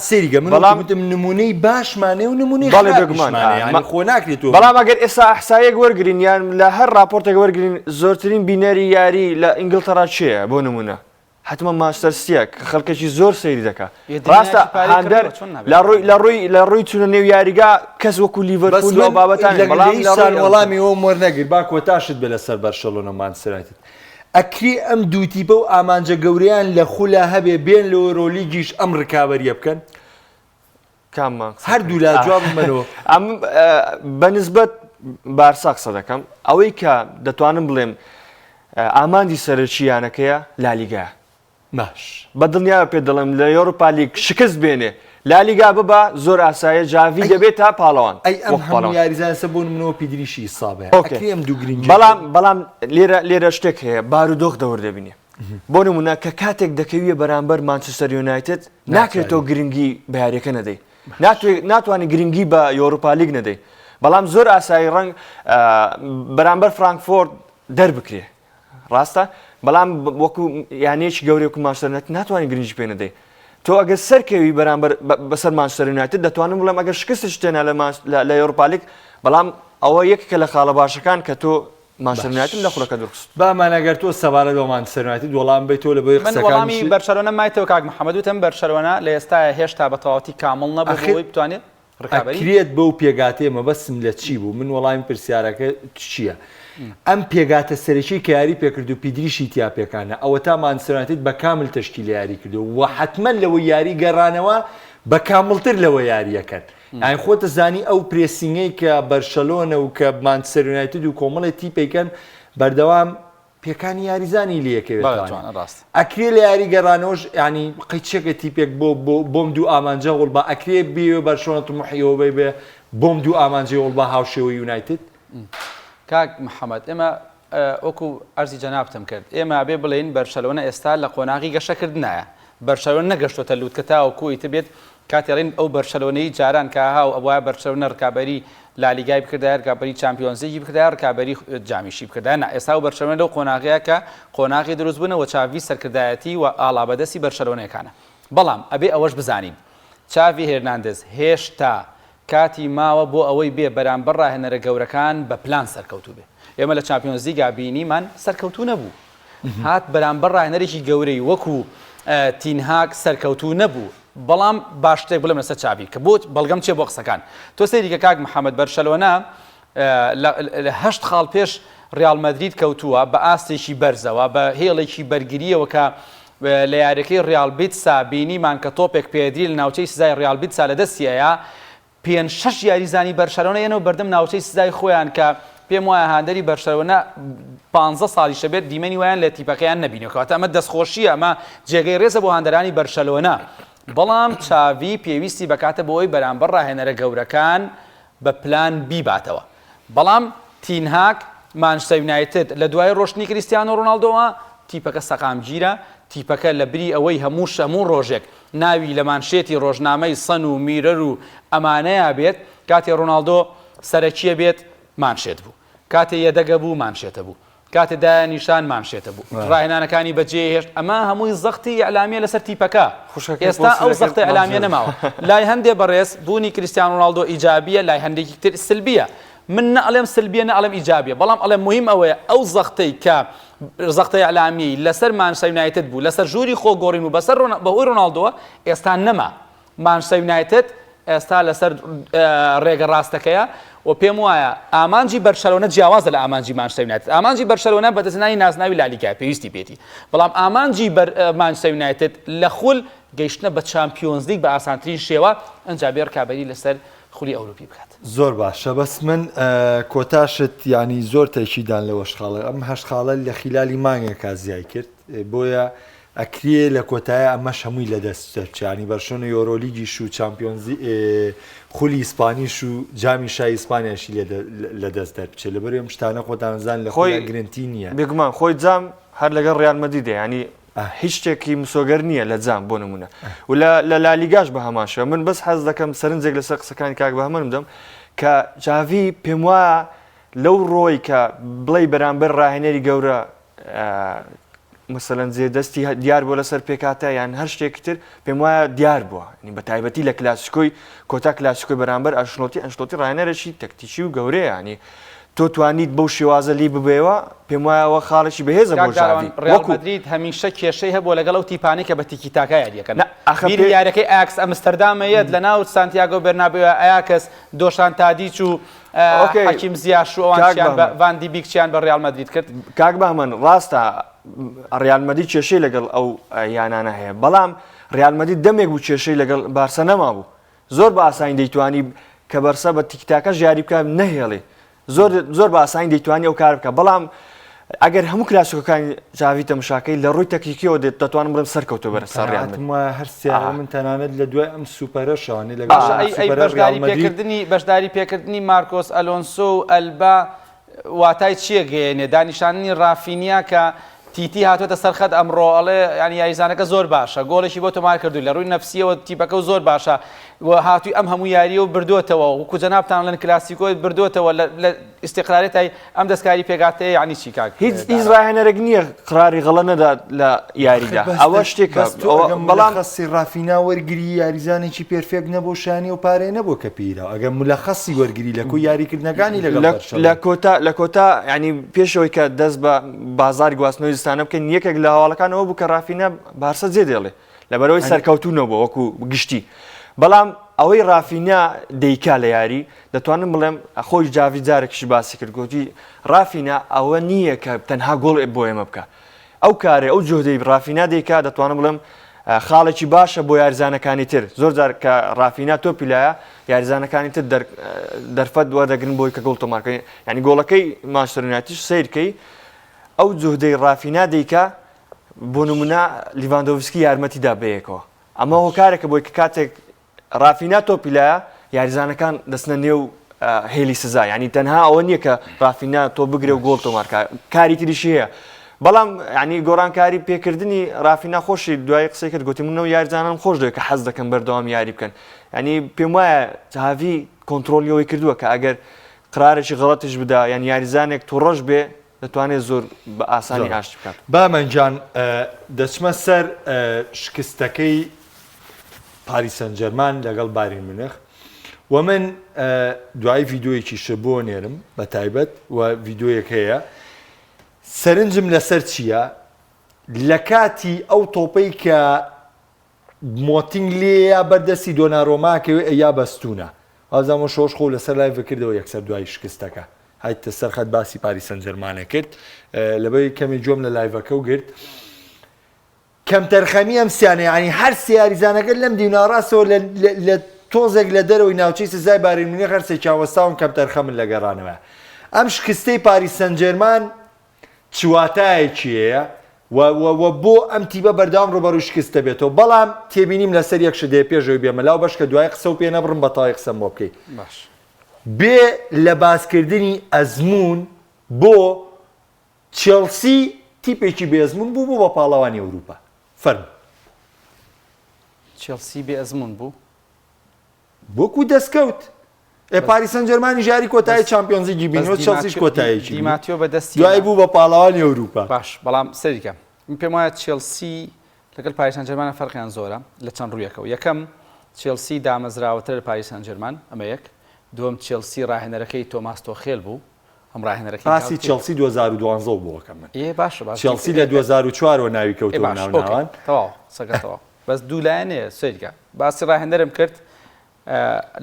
[SPEAKER 1] سێریگە منتم نمونەی باشمانێ و نمونەی
[SPEAKER 2] بەڵێ بگومان
[SPEAKER 1] خۆ ناکرێتەوە
[SPEAKER 2] بەڵام ئەگەر ئێستا ئەحسایەک وەرگرین یان لە هەر راپۆرتێک وەرگرین زۆرترین بینەری یاری لە ئینگلتەرا چییە بۆ نمونە حتممە ماستەر سیە کە خەڵکێکی زۆر سەیری دەکات ڕاستە هاندەر لە ڕووی چونە نێو یاریگا کەس وەکو لیڤەرپول و بابەتان
[SPEAKER 1] بەڵام وەڵامی ئەوە مۆر نەگیر با کۆتاشت بێ لەسەر بەرشەلۆنە مانچستەر ئەکری ئەم دوو تیپە و ئامانجە گەوریان لە خولا هەبێ بێن لە ئۆرۆلیگیش ئەم ڕکابەریە بکەن
[SPEAKER 2] کاممان
[SPEAKER 1] هەردوو لا جواب منەوە
[SPEAKER 2] ئەم بەنسبەت بارسا قسە دەکەم ئەوەی کە دەتوانم بڵێم ئاماندی سەرچیانەکەیە لالیگا
[SPEAKER 1] باش
[SPEAKER 2] بەدڵنیاوە پێ دەڵێم لە یۆروپا لیگ شکست بێنێ لالیگا ببە زۆر ئاسایە جاوی دەبێت تا پاڵەوان
[SPEAKER 1] ئەی ئەم هەموو یاریزانسە بۆ منەوە پیدریشی سابێ ئەم دوو گرنگ
[SPEAKER 2] بەڵام لێرە شتێک هەیە بارودۆخ دەور دەبینێ بۆ نمونە کە کاتێک دەکەویە بەرامبەر مانچستەر یونایتد ناکرێتەوە گرنگی بە یاریەکە نەدەی ناتوانێت گرنگی بە یۆروپا لیگ نەدەی بەڵام زۆر ئاسایی ڕەنگ بەرامبەر فرانکفۆرت دەربکرێ ڕاستە بەڵام وەکو یانەیەکی گەورەی وەکو مانچستەر ناتوانین گرنگی پێ نەدەی تۆ ئەگەر سەرکەوی بەرامبەر بەسەر مانچستەر یونایتد دەتوانم بڵێم ئەگەر شکستش تێنا لە یۆروپا لیگ بەڵام ئەوە یەکێکە لە خاڵە باشەکان کە تۆ مانچستەر یونایتد لە خوڵەکە دروست
[SPEAKER 1] بامانەگەر تۆ سەبارەت بە مانچستەر یونایتد وەڵام بێت تۆ لە بۆی
[SPEAKER 3] قسەکانی وەڵامی بەرشەلۆنە مایتەوە کاک محەممەد وتم بەرشەلۆنە لە ئێستا هێشتا بە تەواوەتی کامڵ نەبوو بۆی بتوانێت
[SPEAKER 1] ئەکرێت بەو پێگاتێ مەبەستم لە چی بوو من وەڵامی پرسیارەکە چییە ئەم پێگاتە سەرەکی کە یاری پێکرد و پیدریشی تیا پێکانە ئەوە تا مانچستەر یونایتد بە کامل تەشکیل یاری کردو و حتمما لەوە یاری گەڕانەوە بە کامڵتر لەوە یاریەکەن ئەین خۆتە زانی ئەو پرێسینگەی کە بەرشەلۆنە و کە مانچستەر یونایتد و کۆمەڵی تیپێکەن بەردەوام پێکانی یاریزانی لەکەوێت ئەکرێ لە یاری گەڕانەوەش ینی قیچێکە تیپێک بۆم دوو ئامانجە وڵ بە ئەکرێ بێ بەرشۆنە محیەوە بێ بۆم دوو ئامانجێ وڵ بە هاوشێوە یونایتد
[SPEAKER 3] کاک محەممەد ئێمە وەکو ئەرزی جەنابتم کرد ئێمە بێ بڵێن بەرشەلۆنە ئێستا لە قۆناغی گەشەکردنایە بەرشەلۆن نەگەشتۆتە لووتکەتا و کویتە بێت کاتێڕین ئەو بەرشەلۆنەی جاران کە ها و ئەوە بەرشەلۆنە ڕکابەری لالیگای بکردای ڕکابەری چامپیۆنزیی بکردای ڕکابەری جامیشی بکردای ئێستا و بەرشەلۆنە لەو قۆناغەیە کە قۆناغی دروست بوونەوە چاوی سەرکردایەتی و ئاڵابەدەستی بەرشەلۆنەکانە بەڵام ئەبێ ئەوەش بزانین چاوی هێرناندز هێشتا کاتی ماوە بۆ ئەوەی بێ بەرامبەر ڕاهێنەرە گەورەکان بە پلان سەرکەوتوو بێ ئێمە لە چامپیۆنز لیگا بینیمان سەرکەوتوو نەبوو هات بەرامبەر ڕاهێنەرێکی گەورەی وەکو تینهاک سەرکەوتوو نەبوو بەڵام باشتێک بڵێم لەسەر چاوی کە بۆ بەڵگەم چێ بۆ قسەکان تۆ سەیریکە کاک محەممەد بەرشەلۆنە لە 8 خاڵ پێش ڕیال مەدرید کەوتووە بە ئاستێکی بەرزەوە بە هێڵێکی بەرگریەوە کە لە یاریەکەی ڕیال بیتسا بینیمان کە تۆپێک پێدری لە ناوچەی سزای ڕیال بیتسا لە دەستیەیە 5-6 یاریزانی بەرشەلۆنە یەنەوە بەردەم ناوچەی سزای خۆیان کە پێم وایە هاندەری بەرشەلۆنە 15 ساڵی شەبێت دیمەنی وایان لە تیپەکەیان نبینێتەوە ئەمە دەستخۆشیە ئەمە جێگەی ڕێزە بۆ هاندەرانی بەرشەلۆنە بەڵام چاوی پێویستی بکاتە بۆی بەرامبەر ڕاهێنەرە گەورەکان بە پلان بیباتەوە بەڵام تینهاک مانچستەر یونایتد لە دوای ڕۆشتنی کریستیانۆ ڕۆناڵدۆوە تیپەکە سەقامگیرە تیپەکە لە بری ئەوەی هەموو ڕۆژێک ناوی لە مانشێتی ڕۆژنامەی سەن و میرەر و ئەمانەیە بێت کاتێ ڕۆناڵدۆ سەرەکیە بێت مانشێت بوو کاتێ یەدەگە بوو مانشێتە بوو کاتێ دایە نیشان مانشێتە بوو ڕاهێنانەکانی بەجێ هێشت ئەمە هەمووی زەختی ئەعلامیە لەسەر تیپەکە ئێستا ئەو زەختی ئەعلامیە نەماوە لای هەندێ بەڕێز بوونی کریستیانۆ ڕۆناڵدۆ ئیجابیە لای هەندێکی تر سلبیە من نەڵێم سلبیە نەڵێم ئیجابیە بەڵام ئەڵێم مهم ئەوەیە ئەو زەختەی کە زەختەی ئەعلامی لەسەر مانچستەر یونایتد بوو لەسەر ژووری خۆگۆڕین و بەسەر بەهۆی ڕۆناڵدۆوە ئێستا نەما مانچستەر یونایتد ئێستا لەسەر ڕێگە ڕاستەکەیە و پێم وایە ئامانجی بەرشەلۆنە جیاوازە لە ئامانجی مانچستەر یونایتد ئامانجی بەرشەلۆنە بەدەستنانی نازناوی لالیگا پێویستی پێێتی بەڵام ئامانجی مانچستەر یونایتد لە خول گەیشتنە بە چامپیۆنز لیگ بە ئاسانترین شێوە ئەنجا بێ ڕکابەری لەسەر خولی ئەوروپی بکات
[SPEAKER 1] زۆر باشە بەس من کۆتاشت ینی زۆر تەشیدان لەوە شخاڵە ئەم هەشت خاڵە لە خلالی مانگێکا زیای کرد بۆیە ئەکرێ لە کۆتایە ئەمەش هەمووی لە دەست دەرچانی بەرشۆنە یۆرۆلیگیش و چامپیۆنزی خولی ئیسپانیش و جامی شای ئیسپانیاشی لە دەست دەرچێت لەبەر ئەم شتانە خۆتانزان لە خۆی گرنتی نییە
[SPEAKER 2] بێگومان خۆی جام هەر لەگەڵ ڕیال مەدریدە ینی هیچ شتێکی مسۆگەر نییە لە جام بۆ نمونە و لە لالیگاش بە هەماشە من بەس حەز دەکەم سەرنجێک لەسەر قسەکانی کاک بە هەمەم دەم کە جاوی پێم وایە لەو ڕۆی کە بڵێ بەرامبەر ڕاهێنەری گەورە مثلەن جێدەستی دیار بۆ لەسەر پێکاتە یان هەر شتێکی تر پێم وایە دیار بووە بە تایبەتی لە کلاسیکۆی کۆتا کلاسیکۆی بەرامبەر ئەنشلۆتی ڕایەنەرێکی تەکتیکی و گەورەیە ینی تۆ توانیت بەو شێوازە لی ببێەوە پێم وایەوە خاڵێکی بەهێزە بۆ ژاوی
[SPEAKER 3] ڕیال مەدرید هەمیشە کێشەی هەبوو لەگەڵ ئەو تیپانەی کە بە تیکی تاکا یاریەکەن بیری یارەکەی ئاکس ئەمستەردامەیەت لە ناو سانتیاگۆ بێرنابێوە ئاکس دۆشان تادیچ و حەکیم زیاش و ئەوانیان ڤاندی بیکچیان بە ڕیال مەدرید کرد
[SPEAKER 2] کاک بەهمەن ڕاستە ڕیال مەدرید کێشەی لەگەڵ ئەو یانانە هەیە بەڵام ڕیال مەدرید دەمێک بوو کێشەی لەگەڵ بارسە نەما بوو زۆر بە ئاسانی دەیتوانی کە بەرسە بە تیکتاکە ژیاری بکە نەهێڵێ زۆر بە ئاسانی دەیتوانی ئەو کار بکە بەڵام ئەگەر هەموو کلاسیکەکانی جاوی تەماشاکەی لە ڕووی تەکنیکیەوە دەتوانم بڵێم سەرکەوتۆ بەرە ڕیال مەدرید
[SPEAKER 1] هەر سیارە من تەنانەت لە دوای ئەم سوپەرە شەوانەی
[SPEAKER 3] بەشداری پێکردنی مارکۆس ئەلۆنسۆ و ئەلبا واتای چیە گەیەنێ دانیشتنی رافینیا کە تیتی هاتوۆتە سەرخەت ئەمڕۆ ئەڵێ ینی یاریزانەکە زۆر باشە گۆڵێکی بۆ تۆمار کردووی لە ڕووی نەفسیەوە تیپەکە و زۆر باشە هاتووی ئەم هەموو یاریە و بردووەتەوە وەکو جەنابتان لەن کلاسیکۆی بردووەتەوە لە ئیستیقرارێتای ئەم دەستکاری پێگاتەیە ینی چی کاک
[SPEAKER 2] هیچ ڕاهێنەرێک نییە قراری غەڵە نەدا لە یاریدا ئەوە شتێکە
[SPEAKER 1] بەڵام خەسی ڕافینا وەرگری یاریزانێکی پێرفێک نەبوو شانی و پارێ نەبوو کە پیرە ئەگەر مولەخەسی وەرگری لەکو یاریکردنەکانی
[SPEAKER 2] لە کۆتا ینی پێشەوەی کە دەست بە بازاری گواستنەوەی زستانە بکەن یەکێک لە هەواڵەکانەوە بوو کە رافینە بارسە جێ دێڵێ لەبەرەوەی سەرکەوتوونەوە وەکو گشتی بەڵام ئەوەی رافینە دەیکا لە یاری دەتوانم بڵێم خۆی جاوی جارێکیشی باسی کرد گوتی رافینە ئەوە نییە کە تەنها گۆڵ بۆ ئێمە بکە ئەو کارێ ئەو جۆدەی رافینە دەیکا دەتوانم بڵێم خاڵێکی باشە بۆ یاریزانەکانی تر زۆر جار کە رافینە تۆپیلایە یاریزانەکانی تر دەرفەت وەردەگرن بۆی کە گۆڵ تۆمارکردن ینی گۆڵەکەی مانچستەر یونایتد سیرکەی ئەو جۆدەی رافینە دەیکا بۆ نمونە لیڤاندۆڤسکی یارمەتیدا بەیەکەوە ئەمە هۆکارێکە بۆی کە کاتێک رافینە تۆپیلایە یاریزانەکان دەستنە نێو هێلی سزا ینی تەنها ئەوە نییە کە رافینە تۆ بگرێ و گۆڵ تۆمارکە کاری تریشی هەیە بەڵام ینی گۆڕانکاری پێکردنی رافینە خۆشی دوای قسەی کرد گوتی منەوە یاریزانم خۆش دەوێت کە حەز دەکەم بەردەوام یاری بکەن ینی پێم وایە جاوی کۆنتترۆلیەوەی کردووە کە ئەگەر قرارێکی غەڵەتیش بدا یان یاریزانێک تووڕەش بێ دەتوانێت زۆر بە ئاسانی ئاشت بکات
[SPEAKER 1] بامەنجان دەچمە سەر شکستەکەی پاریس سەن جەرمان لەگەڵ بایر مونیخ و من دوای ڤیددیۆیەکی شە بۆ نێرم بە تایبەت و ڤیددیۆیەک هەیە سەرنجم لەسەر چییە لە کاتی ئەو تۆپەی کە مۆتینگ لێە بەردەستی دۆناڕۆماکەوێ یا بەستونە ئازامە شۆش خۆ لەسەر لای بکردەوە یەکسەر دوای شکستەکە هایتە سەرخەت باسی پاریس سەن جەرمانە کرد لەبەر کەمی جۆم لە لایڤەکە و گرت کەم تەرخەمی ئەم سیانە ینی هەر سیاریزانەکە لەم دیوناڕاستەوە لە تۆزێک لە دەرەوەی ناوچەی سزای بایر مونیخ هەرسێ چاوەستاون کەم تەرخەمن لە گەڕانەوە ئەم شکستەی پاریس سەن جەرمان چواتایەکی هەیە و بۆ ئەم تیبە بەردەوام ڕوبەڕووی شکستە بێتەوە بەڵام تێبینیم لەسەر یەک شدەیە پێشەوەی بێمەلاو بەش کە دوای قسە و پێ نەبڕم بە تاوای قسەم بۆ بکەیت بێ لە باسکردنی ئەزمون بۆ چێلسی تیپێکی بێزمون بوو بە پاڵەوانی ئەوروپا فەرم
[SPEAKER 3] چێلسی بێ ئەزمون بوو
[SPEAKER 1] بۆکو دەستکەوت پاریس سەن جەرمانی ژاری کۆتایی چامپیۆنزی بینەوە چێلسیش کۆتاییکی
[SPEAKER 3] دیماتیۆ بەدەستی
[SPEAKER 1] دوای بوو بە پاڵەوانی ئەوروپا
[SPEAKER 3] باش بەڵام سەریکە من پێم وایە چێلسی لەگەڵ پاریس سەن جەرمانە فەرقیان زۆرە لە چەند ڕوویەکەوە یەکەم چێلسی دامەزراوەتر لە پاریس سەن جەرمان ئەمە یەک دووەم چێلسی ڕاهێنەرەکەی تۆماس تۆخێل بوو ئەم ڕاهێنەرەکەی
[SPEAKER 1] باسی چێلسی 2012 بووەکەم من
[SPEAKER 3] باشە
[SPEAKER 1] چێلسی لە 2004 ناوی کەوتەوە ناوناوان
[SPEAKER 3] تەواو سەگەتەوە بەس دوولایەنێ سەریکە باسی ڕاهێنەرم کرد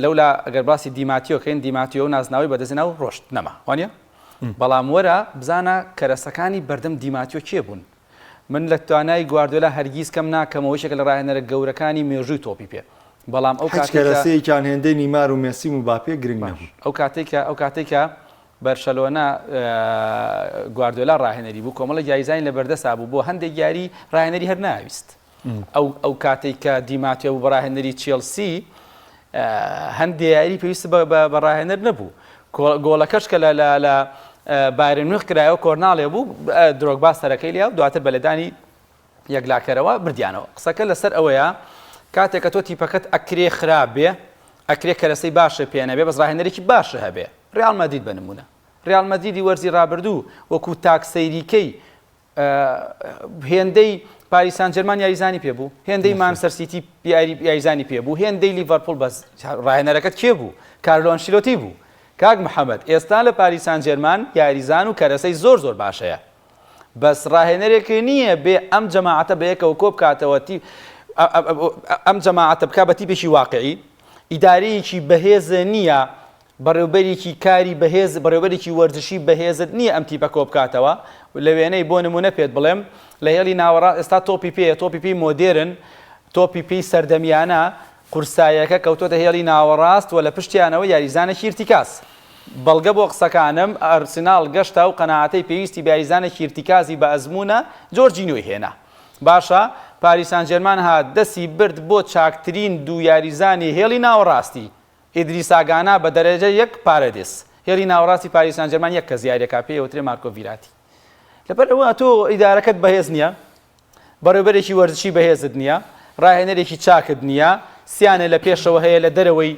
[SPEAKER 3] لەولا ئەگەر باسی دیماتیۆکەین دیماتیۆ و نازناوی بەدەستێناو ڕۆشت نەما وانە بەڵام وەرە بزانە کەرەسەکانی بەردەم دیماتیۆ کێ بوون من لە توانای گواردیۆلا هەرگیز کەم ناکەمەوەیشێک لە ڕاهێنەرە گەورەکانی مێژووی تۆپی پێ بەڵام ئەو
[SPEAKER 1] کەرەسەیەکیان هێندەی نیمار و مێسی و باپێ گرنگ نەبوو
[SPEAKER 3] ئەو کاتێکە بەرشەلۆنا گواردیۆلا ڕاهێنەری بوو کۆمەڵە جایزانی لە بەردەسا بوو بۆ هەندێک یاری ڕاهێنەری هەر ناویست ئەو کاتێک کە دیماتیۆ بوو بە ڕاهێنەری چێلسی هەندێک یاری پێویستە بە ڕاهێنەر نەبوو گۆڵەکەش کە لە بایر مونیخ کرایەوە کۆرناڵێ بوو درۆگبا سەرەکەی لیا و دواتر بەلەدانی یەکلاکەرەوە بردیانەوە قسەکە لەسەر ئەوەیە کاتێک کە تۆ تیپەکەت ئەکرێ خراپ بێ ئەکرێ کەرەسەی باشە پێنەبێ بەس ڕاهێنەرێکی باشە هەبێ ڕیال مەدرید بنمونە ڕیال مەدریدی وەرزی ڕابردوو وەکو تاکسەیریکەی هێندەی پاریسان جەرمان یاریزانی پێبوو هێندەی مانچستەر سیتی یاریزانی پێبوو هێندەی لیڤەرپوڵ بەس ڕاهێنەرەکەت کێ بوو کارلۆ ئەنشیلۆتی بوو کاک محەممەد ئێستا لە پاریسان جەرمان یاریزان و کەرەسەی زۆر باشەیە بەس ڕاهێنەرێکی نییە بێ ئەم جەماعەتە بەیەکەوە کۆ بکاتەوە ئەم جەماعەتە بک بە تیپێکی واقعی ئیدارەیەکی بەهێزە نییە بەڕێوبەرێکی کاری بەهێز بەڕێوبەرێکی وەرزشی بەهێزت نییە ئەم تیپە کۆ بکاتەوە لە وێنەی بۆ نمونە پێت بڵێم لە هێڵی ناوەڕاست ئێستا تۆپی پێ تۆپی پێی مۆدێرن تۆپی پێی سەردەمیانە قورسایەکە کەوتۆتە هێڵی ناوەڕاست و لە پشتیانەوە یاریزانێکی ئیرتیکاس بەڵگە بۆ قسەکانم ئەرسناڵ گەشتا و قەناعەتەی پێویستی یاریزانێکی ئیرتیکازی بە ئەزمونە جۆرجینۆی هێنا باشە پاریسان جەرمان هات دەستی برد بۆ چاکترین دوو یاریزانی هێڵی ناوەڕاستی ئیدریس ئاگانا بە دەرەجە یەک پارەدێس هێڵی ناوەڕاستی پاریسان جەرمان یەک کەس یاریەکە پێوترێ مارکۆ ڤیراتی لەبەرەوە تۆ ئیدارەکەت بەهێز نییە بەڕێوبەرێکی وەرزشی بەهێزت نییە ڕاهێنەرێکی چاکت نییە سیانە لە پێشەوە هەیە لە دەرەوەی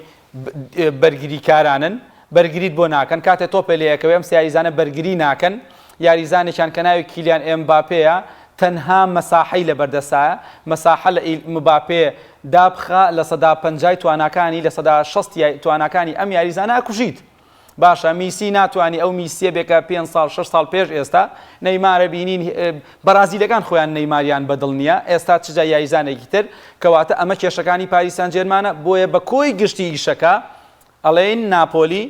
[SPEAKER 3] بەرگریکارانن بەرگریت بۆ ناکەن کاتێ تۆپێ لەیەکەوە ئەم یاریزانە بەرگری ناکەن یاریزانێکیان کە ناوی کیلیان ئێمباپەیە تەنها مەساحەی لە بەردەسایە مەساحە لە مباپێ دابخە لە سەدا 50 تواناکانی لە سەدا 60 تواناکانی ئەم یاریزانە ئەکوژیت باشە میسی ناتوانانی ئەو میسیە بێکە 5 ساڵ 6 ساڵ پێش ئێستا نەیمارە بینین بەرازیلەکان خۆیان نەیماریان بەدڵ نییە ئێستا چجا یاریزانێکی تر کەواتە ئەمە کێشەکانی پاریسان جێرمانە بۆیە بە کۆی گشتی ئیشەکە ئەڵێن ناپۆلی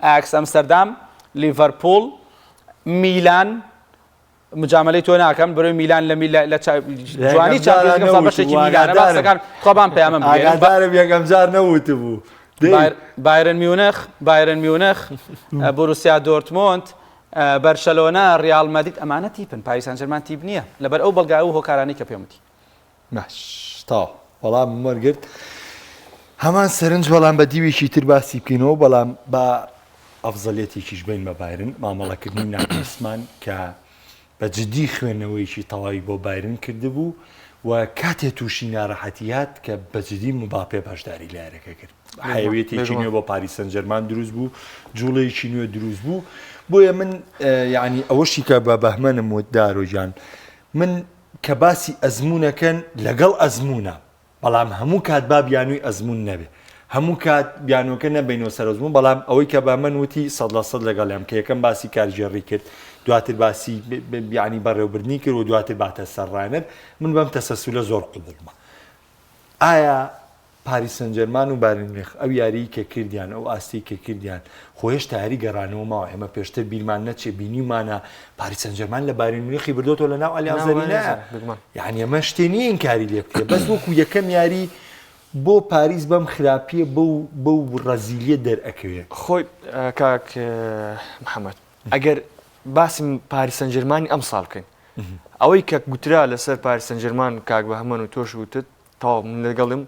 [SPEAKER 3] ئاکس ئەمستەردام لیڤەرپوڵ میلان مجاملەی تۆ ناکەم بەرەوەی میلان لە جوانی چاپیۆنزەکە بەشێکی میلانە باسەکان خۆبان پەیامەم
[SPEAKER 1] ئاگادارم یەکەم جار نەوت بوو
[SPEAKER 3] بایرن میونخ بۆروسیا دۆرتمۆند بەرشەلۆنا ڕیال مەدرید ئەمانە تیپن پاریسان جەرمان تیپ نییە لەبەر ئەو بەڵگا و هۆکارانەی کە پێموتی
[SPEAKER 1] باش تا وەڵام وەرگرت هەمان سەرنج وەڵام بە دیوێکی تر باسی بکەینەوە بەڵام بە ئەفزەلێتێکیش بین بە بایرن مامەڵەکردنی ناقیسمان کە بە جدی خوێندنەوەیکی تەواوی بۆ بایرن کردبوو و کاتێ تووشی ناڕەحەتیات کە بەجددی مباپێ بەشداری لە یارەکە کرد حیوێتێکی نوێ بۆ پاریسان جەرمان دروست بوو جوڵەیەکی نوێ دروست بوو بۆیە من یعنی ئەوەشی کە بە بەهمەنم وت دارۆژان من کە باسی ئەزمونەکەن لەگەڵ ئەزمونە بەڵام هەموو کات با بیانووی ئەزمون نەبێ هەموو کات بیانەکە نەبینەوە سەر ئەزمون بەڵام ئەوەی کە بە من وتی 100% لەگەڵیان کە یەکەم باسی کارژێڕی کرد دواتر باسی بیانی بەڕێوەبردنی کرد و دواتر باتە سەرڕانەر من بەم تەسەسولە زۆر قوڵما ئایا پاریسان جەرمان و بایرن میونخ ئەو یاری کە کردیان ئەو ئاستی کە کردیان خۆیش تاری گەڕانەوە ماوە ئێمە پێشتر بیرمان نەچێ بینیمانە پاریسان جەرمان لە بایرن میونخی بردۆتەوە لە ناو ئەلیانزەرینە یعنی ئەمە شتێنی ئینکاری لێ بکرێ بەس وەکو یەکەم یاری بۆ پاریس بەم خراپیە بەو ڕەزیلیە دەرئەکەوێ
[SPEAKER 2] خۆی کاک محەممەد ئەگەر باسی پاریسان جەرمانی ئەم ساڵ بکەین ئەوەی کە گوترا لەسەر پاریسان جەرمان کاک بە هەمان و تۆش وتت تاوا من لەگەڵم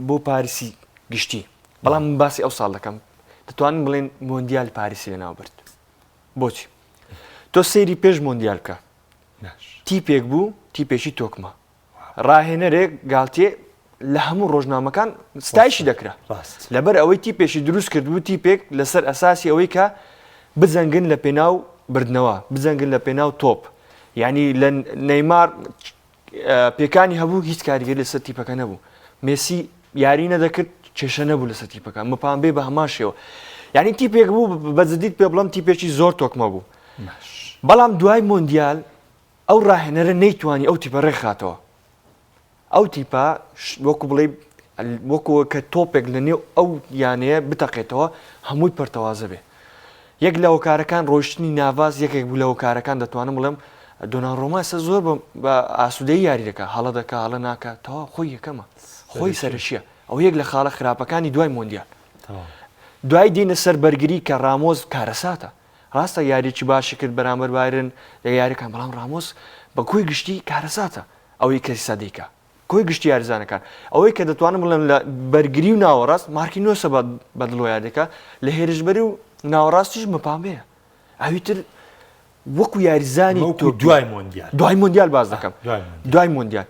[SPEAKER 2] بۆ پاریسی گشتی بەڵام من باسی ئەو ساڵ دەکەم دەتوانین بڵێن مۆندیال پاریسی لەناو برد بۆچی تۆ سەیری پێش مۆندیال بکە تیپێک بوو تیپێکی تۆکمە ڕاهێنەرێک گاڵتێ لە هەموو ڕۆژنامەکان ستایشی دەکرا لەبەر ئەوەی تیپێکی دروست کرد بوو تیپێک لەسەر ئەساسی ئەوەی کە بزەنگن لە پێناو بردنەوە بزەنگن لە پێناو تۆپ یعنی لە نەیمار پێکانی هەبوو هیچ کاریگەری لەسەر تیپەکە نەبوو مێسی یاری نەدەکرد کێشە نەبوو لەسەر تیپەکە مپانبێ بە هەمان شێوە یعنی تیپێک بوو بەجددیت پێ بڵم تیپێکی زۆر تۆکمە بوو بەڵام دوای مۆندیال ئەو ڕاهێنەرە نەیتوانی ئەو تیپە ڕێکخاتەوە ئەو تیپە وەکو بڵێ وەکو کە تۆپێک لە نێو ئەو یانەیە بتەقێتەوە هەمووی پەرتەوازە بێ یەک لە هۆکارەکان ڕۆیشتنی ناواز یەکێک بوو لە هۆکارەکان دەتوانم بڵێم دۆناڕۆما سە زۆر بە ئاسوودەی یاری دەکە هەڵە دەکە هەڵە ناکە تەوا خۆی یەکەمە خۆی سەرشیە ئەو یەک لە خاڵە خراپەکانی دوای مۆندیال دوای دینە سەر بەرگری کە ڕامۆز کارەساتە ڕاستە یاریی باشی کرد بەرامبەر بایرن لە یاریەکان بەڵام ڕامۆز بە کۆی گشتی کارەساتە ئەوەی کەسی سەدەیکە کۆی گشتی یاریزانەکان ئەوەی کە دەتوانم بڵێم لە بەرگری و ناوەڕاست مارکینۆسە بەدڵۆ یاردەکە لە هێرشبەری و ناوەڕاستیش مپامەیە ئەویتر وەکو یاریزانی دوای مۆندیال باز دەکەم دوای مۆندیال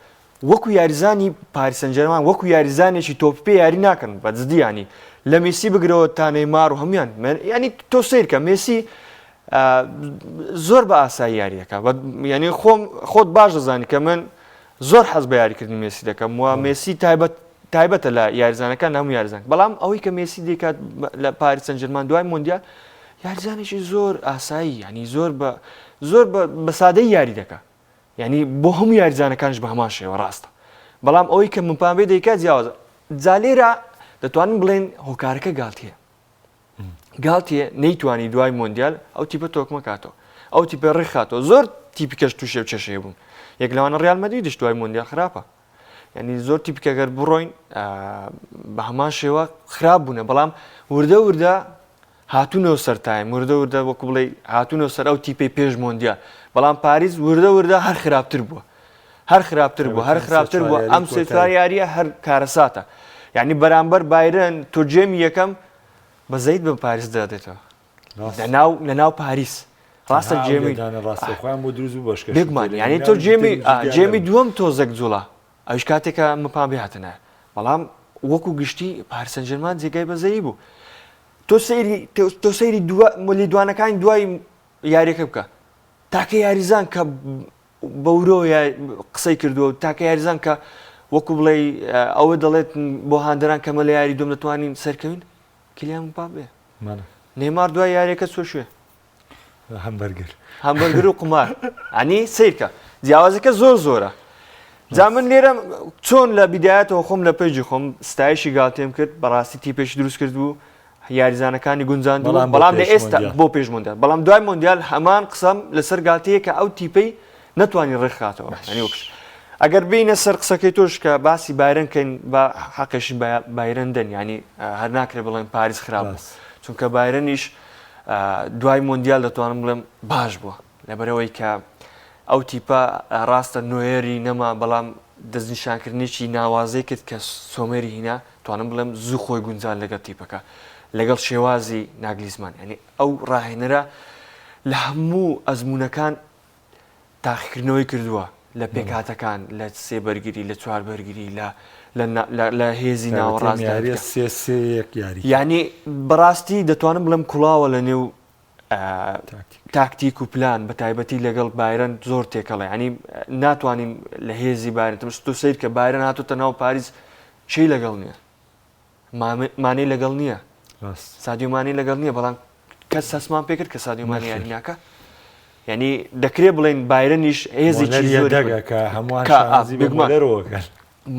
[SPEAKER 2] وەکو یاریزانی پاریسان جەرمان وەکو یاریزانێکی تۆپ پێ یاری ناکەن بەجددی ینی لە مێسی بگرەوە تا نەیمار و هەمویان ینی تۆ سیرکە مێسی زۆر بە ئاسایی یاری دەکات یعنی خۆت باش دەزانی کە من زۆر حەز بە یاریکردنی مێسی دەکەم و مێسی تایبەتە لە یاریزانەکان هەموو یاریزان بەڵام ئەوەی کە مێسی دەکات لە پاریس سەن ژەرمان دوای مۆندیال یاریزانێکی زۆر ئاسایی ینی زۆر بە سادەی یاری دەکات ینی بۆ هەموو یاریزانەکانش بە هەمان شێوە ڕاستە بەڵام ئەوەی کە منپان بێ دەیکات جیاوازە جالێرە دەتوانین بڵێن هۆکارەکە گاڵتیە نەیتوانی دوای مۆندیال ئەو تیپە تۆکمە کاتەوە ئەو تیپە ڕێکخاتەوە زۆر تیپیکەش تووشێ و چێشەیە بوون یەک لەوانە ڕیال مەدریدش دوای مۆندیال خراپە ینی زۆر تیپیکەگەر بڕۆین بە هەمان شێوە خراپ بوونە بەڵام وردە هاتوونەوە سەر تایم وردە وەکو بڵێ هاتوونەوە سەر ئەو تیپەی پێش مۆندیال بەڵام پاریس وردە هەر خراپتر بووە ئەم سێتوار یاریە هەر کارەساتە یعنی بەرامبەر بایرن تۆ جێمی یەکەم بە زەید بە پاریس دادێتەوە لەناو پاریس ڕاستە بێگومان یعنی تۆ جێمی دووەم تۆزێک جوڵە ئەوش کاتێکە مپان بێ هاتنە بەڵام وەکو گشتی پاریس سەن ژەرمان جێگای بەزەیی بوو تۆ سەیری لیدوانەکانی دوای یاریەکە بکە تاکە یاریزان کە بەورۆ قسەی کردووە تاکە یاریزان کە وەکو بڵێ ئەوە دەڵێت بۆ هاندەران کەمە لە یاری دوم دەتوانین سەرکەوین کلیان مپان بێ نێمار دوای یاریەکە چۆ شوێ هەمبەرگر و قمار ئەنی سیرکە جیاوازەکە زۆرە جا من لێرە چۆن لە بیدایەتەوە خۆم لە پێیجی خۆم ستایشی گاڵتێم کرد بەڕاستی تیپێکی دروست کرد بوو یاریزانەکانی گونجان بەڵام لە ئێستا بۆ پێش مۆندیال بەڵام دوای مۆندیال هەمان قسەم لەسەر گاتەیە کە ئەو تیپەی نەتوانین ڕێکخاتەوە ئەگەر بینە سەر قسەکەی تۆش کە باسی بایرنکەین بە حەقەشی بایرەندەن ینی هەر ناکرێت بڵێن پاریس خراپ چونکە بایرەنیش دوای مۆندیال دەتوانم بڵێم باش بووە لەبەرەوەی کە ئەو تیپە ڕاستە نوێری نەما بەڵام دەستنیشانکردنیی ناوازەی کرد کە سۆمێری هینا توانم بڵێم زوو خۆی گونجان لەگەڵ تیپەکە لەگەڵ شێوازی ناگلیزمان ینی ئەو ڕاهێنەرە لە هەموو ئەزمونونەکان تاقیکردنەوەی کردووە لە پێکاتەکان لە سێ بەرگری لە چوار بەرگری لە هێزی ناوەڕاست ینی بەڕاستی دەتوانم بڵم کوڵاوە لە نێو تاکتیک و پلان بە تایبەتی لەگەڵ بایرن زۆر تێکەڵێ ینی ناتوانین لە هێزی بایرن تۆ سیر کە بایرن هاتوتە ناو پاریس چی لەگەڵ نییە مانەی لەگەڵ نییە سادیۆمانی لەگەڵ نییە بەڵام کەس هەسمان پێکرد کە سادیۆمانی یاریاکە یعنی دەکرێت بڵێن بایرنیش هێزێکی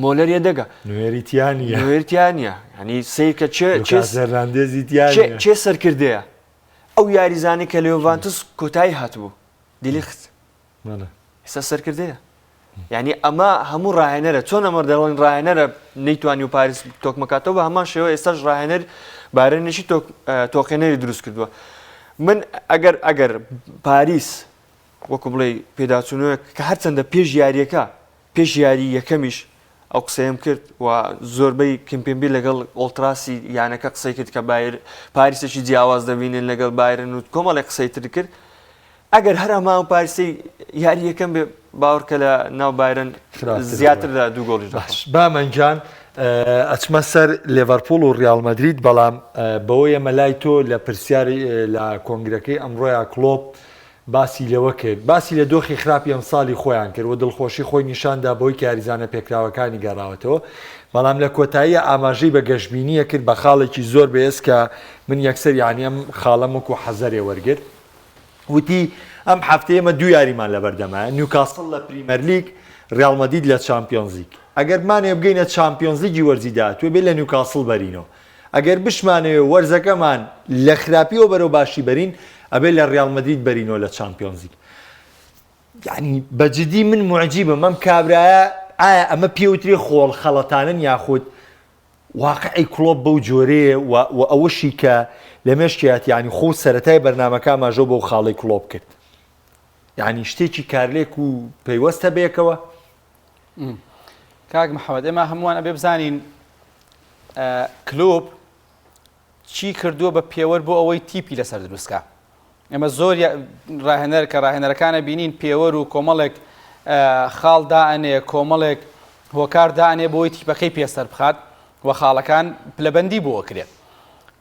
[SPEAKER 2] مۆلەریە دەگە نوێریتیانە ینی سیرکە چێ سەرکردەیە ئەو یاریزانی کە لێڤانتس کۆتایی هاتبوو دیلیخت ئێستا سەرکردەیە یعنی ئەمە هەموو ڕاهێنەرە چۆن ئەمە دەڵێن ڕاهێنەرە نەیتوانی و پاریس تۆکمەکاتەوە بە هەمان شێوە ئێستاش ڕاهێنەر بارێنێکی تۆقێنەری دروست کردووە من ئەگەر پاریس وەکو بڵێ پێداچوونەوە کە هەرچەندە پێش یاریەکە پێش یاری یەکەمیش ئەو قسەیەم کرد و زۆربەی کمپێنبی لەگەڵ ئۆڵتراسی یانەکە قسەی کرد کە پاریسێکی جیاواز دەبینن لەگەڵ بایرن و کۆمەڵی قسەی تر کرد ئەگەر هەر هەمان و پاریسی یاری یەکەم بێ باوەڕکە لە ناو بایرن زیاتر لە دوو گۆڵی
[SPEAKER 1] بامەنجان ئەچمە سەر لێڤەرپۆڵ و ڕیال مەدرید بەڵام بەوەیە مەلای تۆ لە پرسیاری لە کۆنگرەکەی ئەمڕۆیە کلۆب باسی لەوە کرد باسی لە دۆخی خراپی ئەم ساڵی خۆیان کرد و دڵخۆشی خۆی نیشاندا بۆی یاریزانە پێکراوەکانی گەڕاوەتەوە بەڵام لە کۆتایی ئاماژەی بە گەشتبینیە کرد بە خاڵێکی زۆر بەهێز کە من یەکسەر یانی ئەم خاڵەم وەکو حەزەرێ وەرگرت وتی ئەم هەفتەیە ئەمە دوو یاریمان لەبەردەمایە نیوکاسڵ لە پریمەر لیگ ڕیال مەدرید لە چامپیۆنز لیگ ئەگەر مانێ بگەینە چامپیۆنز لیگی وەرزیدا توێ بێ لە نیوکاسڵ بەرینەوە ئەگەر بشمانەوێ وەرزەکەمان لە خراپیەوە بەرەو باشی بەرین ئەبێ لە ڕیال مەدرید بەرینەوە لە چامپیۆنز لیگ یعنی بەجددی من معجیبم ئەم کابرایە ئایا ئەمە پێوتری خۆڵ خەڵەتانن یاخود واقعی کلۆب بەو جۆرەیە و ئەوەشی کە لە مێشکات ینی خۆ سەرەتای بەرنامەکە ماژۆ بەو خاڵی کلۆب کرد یعنی شتێکی کارلێک و پەیوەستە بێکەوە
[SPEAKER 3] کاک محەممەد ئێمە هەمووان ئەبێ بزانین کلۆب چی کردووە بە پێوەەر بۆ ئەوەی تیپی لەسەر دروستکە ئێمە زۆر ڕاهێنەر کە ڕاهێنەرەکانە بینین پێوەەر و کۆمەڵێک خاڵ دائنێ کۆمەڵێک هۆکار دائنێ بۆی تیپەکەی پێسەر بخات و خاڵەکان پلەبەندی بۆ کرێت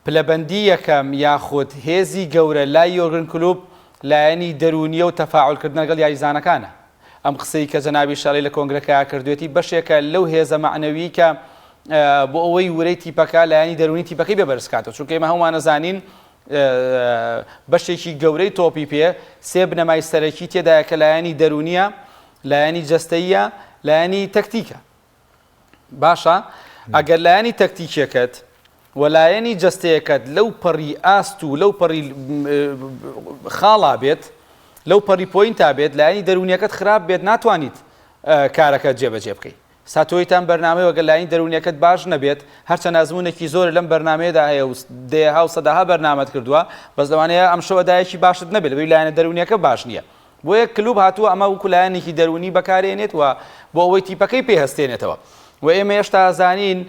[SPEAKER 3] پلەبەندی یەکەم یاخود هێزی گەورە لای یۆرگن کلوب لایەنی دەرونیە و تەفاعولکردن لەگەڵ یاریزانەکانە. ئەم قسەی کە جەنابی شەڵی لە کۆنگرەکە کردوێتی بەشێکە لەو هێزە معنەوی کە بۆ ئەوەی ورەی تیپەکە لایەنی دەرونی تیپەکەی بێبەرزکاتەوە، چونکە ئێمە هەمومان نەزانین بەشێکی گەورەی تۆپی پێ سێ بنەمای سەرەکی تێدایە کە لایەنی دەرونیە، لایەنی جەستەییە، لایەنی تەکتیکە. باشە ئەگەر لایەنی تەکتیکێکت وەلایەنی جەستەیەکەت لەو پەڕی ئاست و لەو پەڕی خاڵا بێت، لەو پەڕی پۆینتا بێت، لایەنی دەرونیەکەت خراپ بێت، ناتوانیت کارەکەت جێبەجێ بکەیت. ساتۆیتان بەرنامەی وەگەر لایەنی دەرونیەکەت باش نەبێت، هەرچەند ئازموونێکی زۆر لەم بەرنمەیەدا هەیە و دێها و سەداها بەرنامەت کردووە، بەس لەوانەیە ئەم شەوەدایەکی باشت نەبێت لەبەر لایەنە دەرونیەکە باش نییە. بۆ یەک کلوب هاتووە ئەمە وەکو لایەنێکی دەرونی بەکارێنێت و بۆ ئەوەی تیپەکەی پێهەستێنێتەوە. و ئێمە هێشتا ئازانین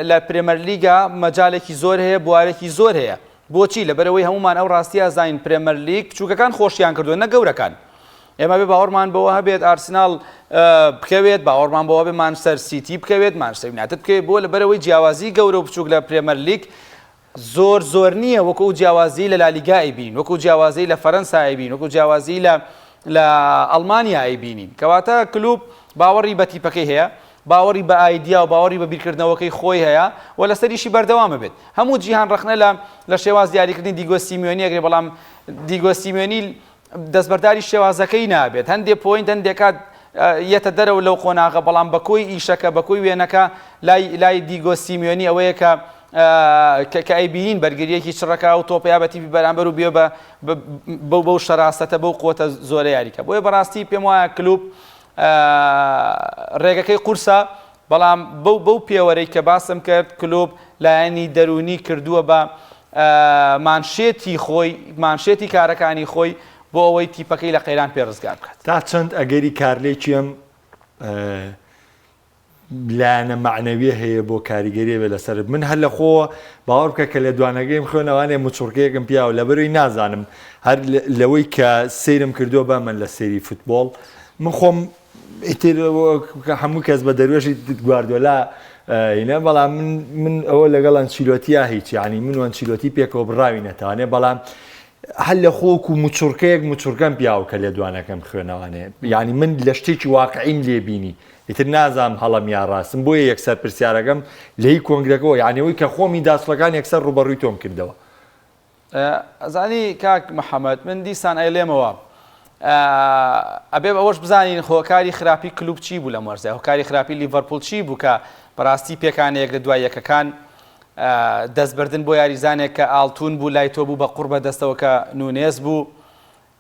[SPEAKER 3] لە پرێمەر لیگا مەجالێکی زۆر هەیە، بوارێکی زۆر هەیە. بۆچی؟ لەبەرەوەی هەمومان ئەو ڕاستی ئازانین پرێمەر لیگ بچووکەکان خۆشیان کردووە نە گەورەکان. ئێمە بێ باوەڕمان بەوە هەبێت ئارسنال بکەوێت، باوەڕمان بەوە بێ مانچستەر سیتی بکەوێت، مانچستەر یونایتد بکەوێت، بۆ لەبەرەوەی جیاوازی گەورە و بچووک لە پرێمەر لیگ زۆر نییە وەکو جیاوازی لە لالیگای بین، وەکو جیاوازی لە فەرەنسای بین، وەکو جیاوازی لە ئەڵمانیای بینین. کەواتە کلوب باوەڕی بە تیپەکەی هەیە، باوەڕی بە ئایدیا و باوەڕی بە بیرکردنەوەکەی خۆی هەیە و لەسەریشی بەردەوامە بێت. هەموو جیهان ڕخنە لە شێواز دیاریکردنی دیگۆ سیمیۆنی ئەگرێ، بەڵام دیگۆ سیمیۆنی دەستبەرداری شێوازەکەی نابێت. هەندێک پۆینت هەندێکات یەتە دەرەوە لەو قۆناغە، بەڵام بەکۆی ئیشەکە بەکۆی وێنەکە لای دیگۆ سیمیۆنی ئەوەیە کە ئەیبینین بەرگریەکی چڕەکە و تۆپیا بە تیپی بەرامبەر و بێ بەو شەراستەتە بەو قوتە زۆرە یاریکە. بۆیە بەڕاستی پێم وایە کلوب ڕێگەکەی قورسە، بەڵام بەو پێوەرەی کە باسم کرد کلوب لایەنی دەرونی کردووە بە مانشێتی خۆی، مانشێتی کارەکانی خۆی بۆ ئەوەی تیپەکەی لە قەیران پێڕزگار بکات.
[SPEAKER 1] تا چەند ئەگەری کارلێکی ئەم لایەنە معنەویە هەیە بۆ کاریگەریە بێ لەسەر من هەر لە خۆ باوەڕ بکە کە لە دوانەکەیم خوێنەوانێ موچڕکەیەکم پیاوە لەبەرەوەی نازانم هەر لەوەی کە سەیرم کردووە بە من لە سەیری فوتبۆڵ من خۆم هەموو کەس بە دەروێژی گواردیۆلا هینە، بەڵام من ئەوە لەگەڵ ئەنچیلۆتیە هیچ، یعنی من و ئەنچیلۆتی پێکەوە بڕاوی نەتوانێ، بەڵام هەر لە خۆک و موچڕکەم پیاوە کە لە دوانەکەم خوێنەوانێ، یعنی من لە شتێکی واقعیم لێبینی ئیتر نازام هەڵم یا ڕاستم، بۆیە یەکسەر پرسیارەکەم لەی کۆنگرەکەەوە، یعنی ئەوەی کە خۆمی داسڵەکان یەکسەر ڕوبەڕووی تۆم کردەوە.
[SPEAKER 3] ئەزانی کاک محەممەد من دیسان ئەیلێمەوە ئەبێ ئەوەش بزانین هۆکاری خراپی کلوب چی بوو لە مەرزای، هۆکاری خراپی لیڤەرپوڵ چی بوو کە بەڕاستی پێکانەیەک لە دوای یەکەکان دەستبردن بۆ یاریزانێک کە ئاڵتون بوو لای تۆ بوو بە قوڕ بە دەستەوە کە نونێز بوو،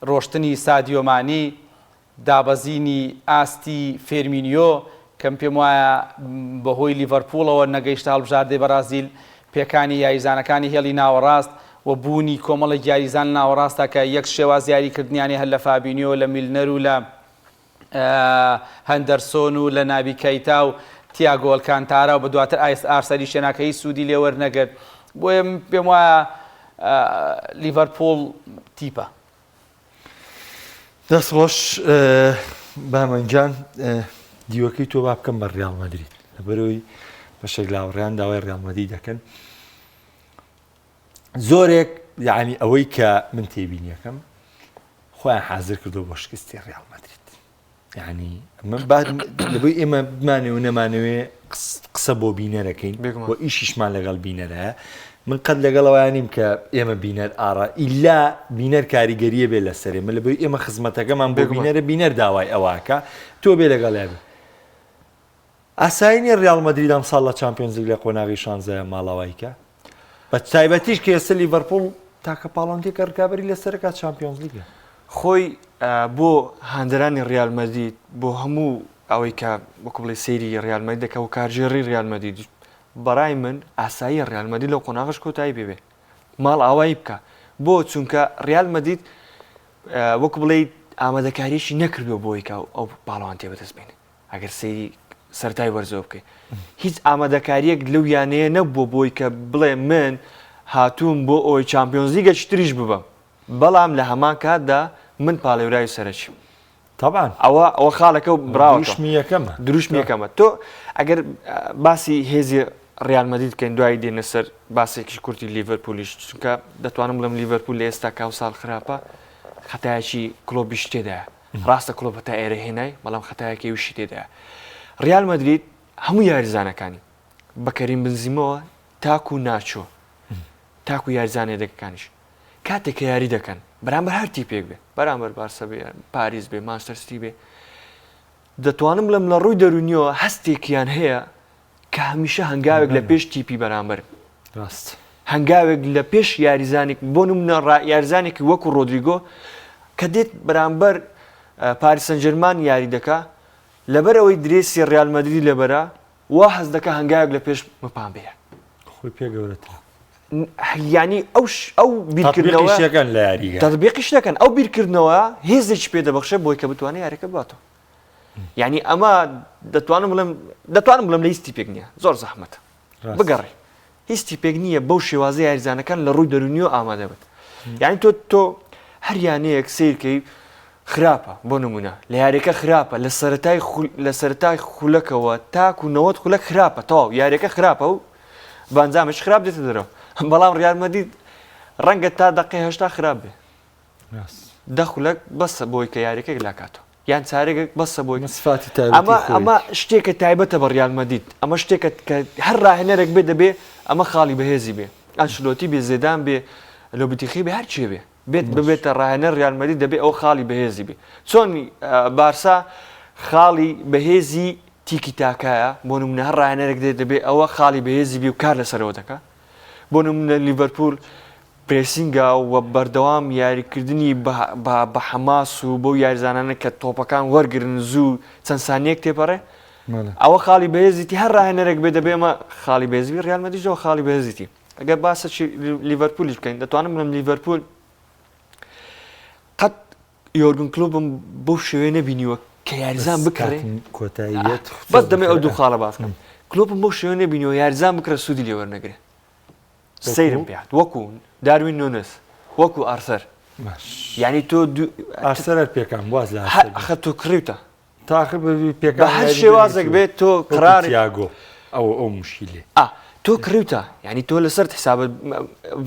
[SPEAKER 3] ڕۆشتنی سادیۆمانی، دابەزینی ئاستی فێرمینیۆ کەم پێم وایە بەهۆی لیڤەرپوڵەوە نەگەیشتە هەڵبژاردەی بەرازیل، پێکانی یاریزانەکانی هێڵی ناوەڕاست و بوونی کۆمەڵی یاریزان ناوەڕاستە کە یەک شێواز یاریکردنیانی هەر لە فابینیۆ لە میلنەر و لە هەندەرسۆن و لە نابی کەیتا و تیاگۆ ئەلکانتارا و بە دواتر ئارسەری شوێناکەی سوودی لێوەرنەگرت. بۆیە پێم وایە لیڤەرپوڵ تیپە.
[SPEAKER 1] دەستخۆش بامەنجان دیوەکەی تۆ با بکەم بە ڕیاڵ مەدرید لەبەرەوەی بەشێک لاوەڕیان داوای ڕیاڵ مەدرید دەکەن. زۆرێک یعنی ئەوەی کە من تێبینیەکەم خۆیان حازر کردو بۆ شکستی ڕیاڵ مەدرید، یعنی لەبەوەی ئێمە بمانێ و نەمانەوێ قسە بۆ بینەرەکەین بۆ ئیشیشمان لەگەڵ بینەرە. من قەت لەگەڵەوەیان نیم کە ئێمە بینەر ئارا ئیلا بینەر کاریگەریە بێ لەسەرێ من لەبەوەی ئێمە خزمەتەکەمان بۆ بینەرە بینەر داوای ئەواکە تۆ بێ لەگەڵێ بێ. ئاساینی ڕیاڵ مەدرید ئەم ساڵ لە چامپیۆنز لیگ لە قۆناغی شانزەیە ماڵەوەیکە، بە تایبەتیش کە ئێستا لیڤەرپوڵ تاکە پاڵۆنتێکە ڕکابەری لەسەرەکات چامپیۆنز لیگە.
[SPEAKER 2] خۆی بۆ هاندرانی ڕیاڵ مەدرید بۆ هەموو ئەوەی کە وەکو بڵێ سەیری ڕیاڵ مەدرید دەکە و کارژێڕی ڕیاڵ مەدرید بەڕای من ئاسایی ڕیاڵ مەدرید لەو قۆناغش کۆتایی بێ ماڵ ئاوایی بکە بۆ چونکە ڕیاڵ مەدرید وەکو بڵێ ئامادەکاریشی نەکردووە بۆی کە ئەو پاڵەوان تێ بەدەستبێنێ. ئەگەر سەیری سەرای وەرزەوە بکەیت هیچ ئامادەکاریەک لەو یانەیە نەبووە بۆی کە بڵێ من هاتووم بۆ ئەوی چامپیۆنز لیگە تریش ببەم، بەڵام لە هەمان کاتدا من پاڵێورای سەرەکی
[SPEAKER 1] طبعا
[SPEAKER 2] ئەوە خاڵەکە و
[SPEAKER 1] دروشمی
[SPEAKER 2] یەکەمە. تۆ ئەگەر باسی هێزی ڕیاڵ مەدرید کەین دوای دێنە سەر باسێکی کورتی لیڤەرپولیش، چونکە دەتوانم بڵێم لیڤەرپول لە ئێستا کاو ساڵ خراپە خەتایەکی کلۆبیش تێدایە ڕاستە کلۆب تا ئێرە هێنای بەڵام خەتایەکی وشی تێدایە ریال مەدرید هەموو یاریزانەکانی بەکەریم بنزیمەوە تاکو و ناچۆ تاکو یاریزانێ دەکەکانیش کاتێک کە یاری دەکەن بەرامبەر هەر تیپێک بێ بەرامبەر بارسە بێ پاریس بێ مانچستەر سیتی بێ دەتوانم لەم لە ڕووی دەرونیەوە هەستێکیان هەیە کە هەمیشە هەنگاوێک لە پێش تیپی بەرامبەر
[SPEAKER 1] ڕاست
[SPEAKER 2] هەنگاوێک لە پێش یاریزانێک بۆ نمونە یاریزانێکی وەکو ڕۆدریگۆ کە دێت بەرامبەر پاریس سەن ژەرمان یاری دەکا لەبەر ئەوەی درێسی ڕیال مەدرید لەبەرە وا حەز دەکە هەنگاوێک لە پێش مپان بێ
[SPEAKER 1] خۆی پێ گەورەتە
[SPEAKER 2] ینی ئەو بیرکردنەوە
[SPEAKER 1] شەکەن لە یاریگە
[SPEAKER 2] تەطبیقیش دەکەن ئەو بیرکردنەوە هێزێکی پێ دەبەخشێ بۆی کە بتوانێت یاریەکە باتەوە یعنی ئەمە دەتوانم بڵم لە هیچ تیپێک نییە زۆر زەحمەتە بگەڕێ هیچ تیپێک نییە بەو شێوازە یاریزانەکان لە ڕووی دەرونیەوە ئامادە بێت یعنی تۆ هەریانەیەک سیرکەی خراپە بۆ نمونە لە یاریەکە خراپە لە سەرەتای خولەکەوە تاکو و 90 خولەک خراپە تەواو یاریەکە خراپە و بانجامش خراپ دێتە دەرەوە بەڵام ڕیال مەدرید ڕەنگە تا دەقەی 80 خراپ بێ دە خولەک بەسە بۆی کە یاریەکەی لاکاتەوە یان چارێک بەسە بۆی
[SPEAKER 1] سفاتی
[SPEAKER 2] ئەمە شتێکە تایبەتە بە ڕیال مەدرید ئەمە شتێکە کە هەر ڕاهێنەرێک بێ دەبێ ئەمە خاڵی بەهێزی بێ ئەنشلۆتی بێ زێدان بێ لۆبتیخی بێ هەرچێ بێ ببێتە ڕاهێنەر ریال مەدرید دەبێ ئەو خاڵی بەهێزی بێ چۆن بارسا خاڵی بەهێزی تیکی تاکایە بۆ نمونە هەر ڕاهێنەرێک دەبێ ئەوە خاڵی بەهێزی بێ و کار لەسەرەوە دەکات بۆ نمونە لیڤەرپول پرێسینگا و بەردەوام یاریکردنی بە حەماس و بۆ یاریزانانە کە تۆپەکان وەرگرن زوو چەند سانیەک تێپەڕێ ئەوە خاڵی بەهێزیتی هەر ڕاهێنەرێک بێ دەبێ ئەمە خاڵی بەهێزی ریال مەدریدەوە خاڵی بەهێزیتی ئەگەر باسەی لیڤەرپولیش بکەین دەتوانم بڵێم لیڤەرپول قەت یۆرگن کلۆبم بەو شێوەیە نەبینیوە کە یاریزان بکڕێ
[SPEAKER 1] کۆتاییەت
[SPEAKER 2] بەس دەمێ ئەو دوو خاڵە باس بکەم کلۆبم بەو شێوەیە نەبینیوە یاریزان بکرە سوودی لێ وەرنەگرێ سەیرم پێات وەکو داروین نونس وەکو ئارسەر یعنی تۆ
[SPEAKER 1] ئارسەر پێکان واز لە
[SPEAKER 2] خە تۆ کڕیوتە
[SPEAKER 1] تاخر پێکان
[SPEAKER 2] بە هەر شێوازێک بێت تۆ قراری
[SPEAKER 1] یاگۆ ئەو مشکلێ
[SPEAKER 2] تۆ کڕیوتە یعنی تۆ لەسەر حسابەت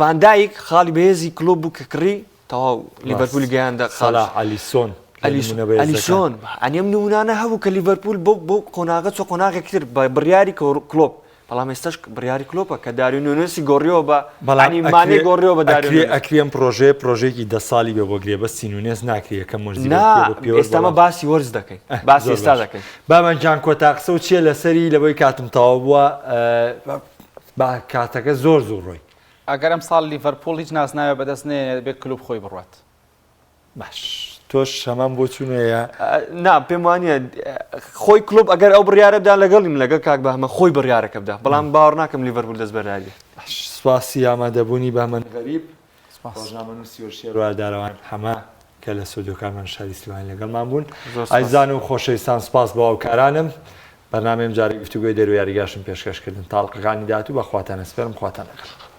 [SPEAKER 2] ڤاندایک خاڵی بەهێزی کلۆب بوو کە کڕی تەواو لیڤەرپولی گەیاندە
[SPEAKER 1] خاڵا ئەلیسۆن
[SPEAKER 2] ئەلیسۆن ئەنیەم نمونانە هەبوو کە لیڤەرپول بۆ قۆناغە چۆ قۆناغێکی تر بە بڕیاری کلۆب بەڵام ئێستاش بڕیاری کلۆپە کە داروین نونسی گۆڕیەوە بە بەڵانی مانێ گۆڕیەوە بە
[SPEAKER 1] ئەکرێم پرۆژەیەکی 10 ساڵی بێ بۆ گرێ بە سینونێز ناکرێت کە
[SPEAKER 2] ئێستامە باسی وەرز دەکەین باسی ئێستا دەکەین
[SPEAKER 1] بامەنجان کۆتاقسە و چیە لەسەری لەبەی کاتم تەواو بووە کاتەکە زۆر ڕۆی
[SPEAKER 3] ئەگەرم ساڵ لیڤەرپوڵ هیچ ناسناوە بەدەست نێ بێت کلوب خۆی بڕوات
[SPEAKER 1] باش تۆش هەمان بۆ چوونەیە
[SPEAKER 2] نا پێم وانە خۆی کلوب ئەگەر ئەو بڕیارە بدا لەگەڵیم لەگە کاک بەهمە خۆی بڕیارەکە بدا بەڵام باوەڕ ناکەم لیڤەرپوڵ دەست بەراری
[SPEAKER 1] سپاسی ئامادەبوونی بەمەن غەریب ڕۆژنامەنووسی و شێڕوادارەوان هەمە کە لە سودۆکانمان شاری سلوان لەگەڵمان بوون ئایزان و خۆشەویستان سپاس بۆ ئەوکارانم بەرنامەیەم جارێک گفتوگۆی دەرو یاریگاشم پێشکەشکردن تاڵقەکانی داهاتوو بەخواتان ئەسپێرم خواتان لەگەڵ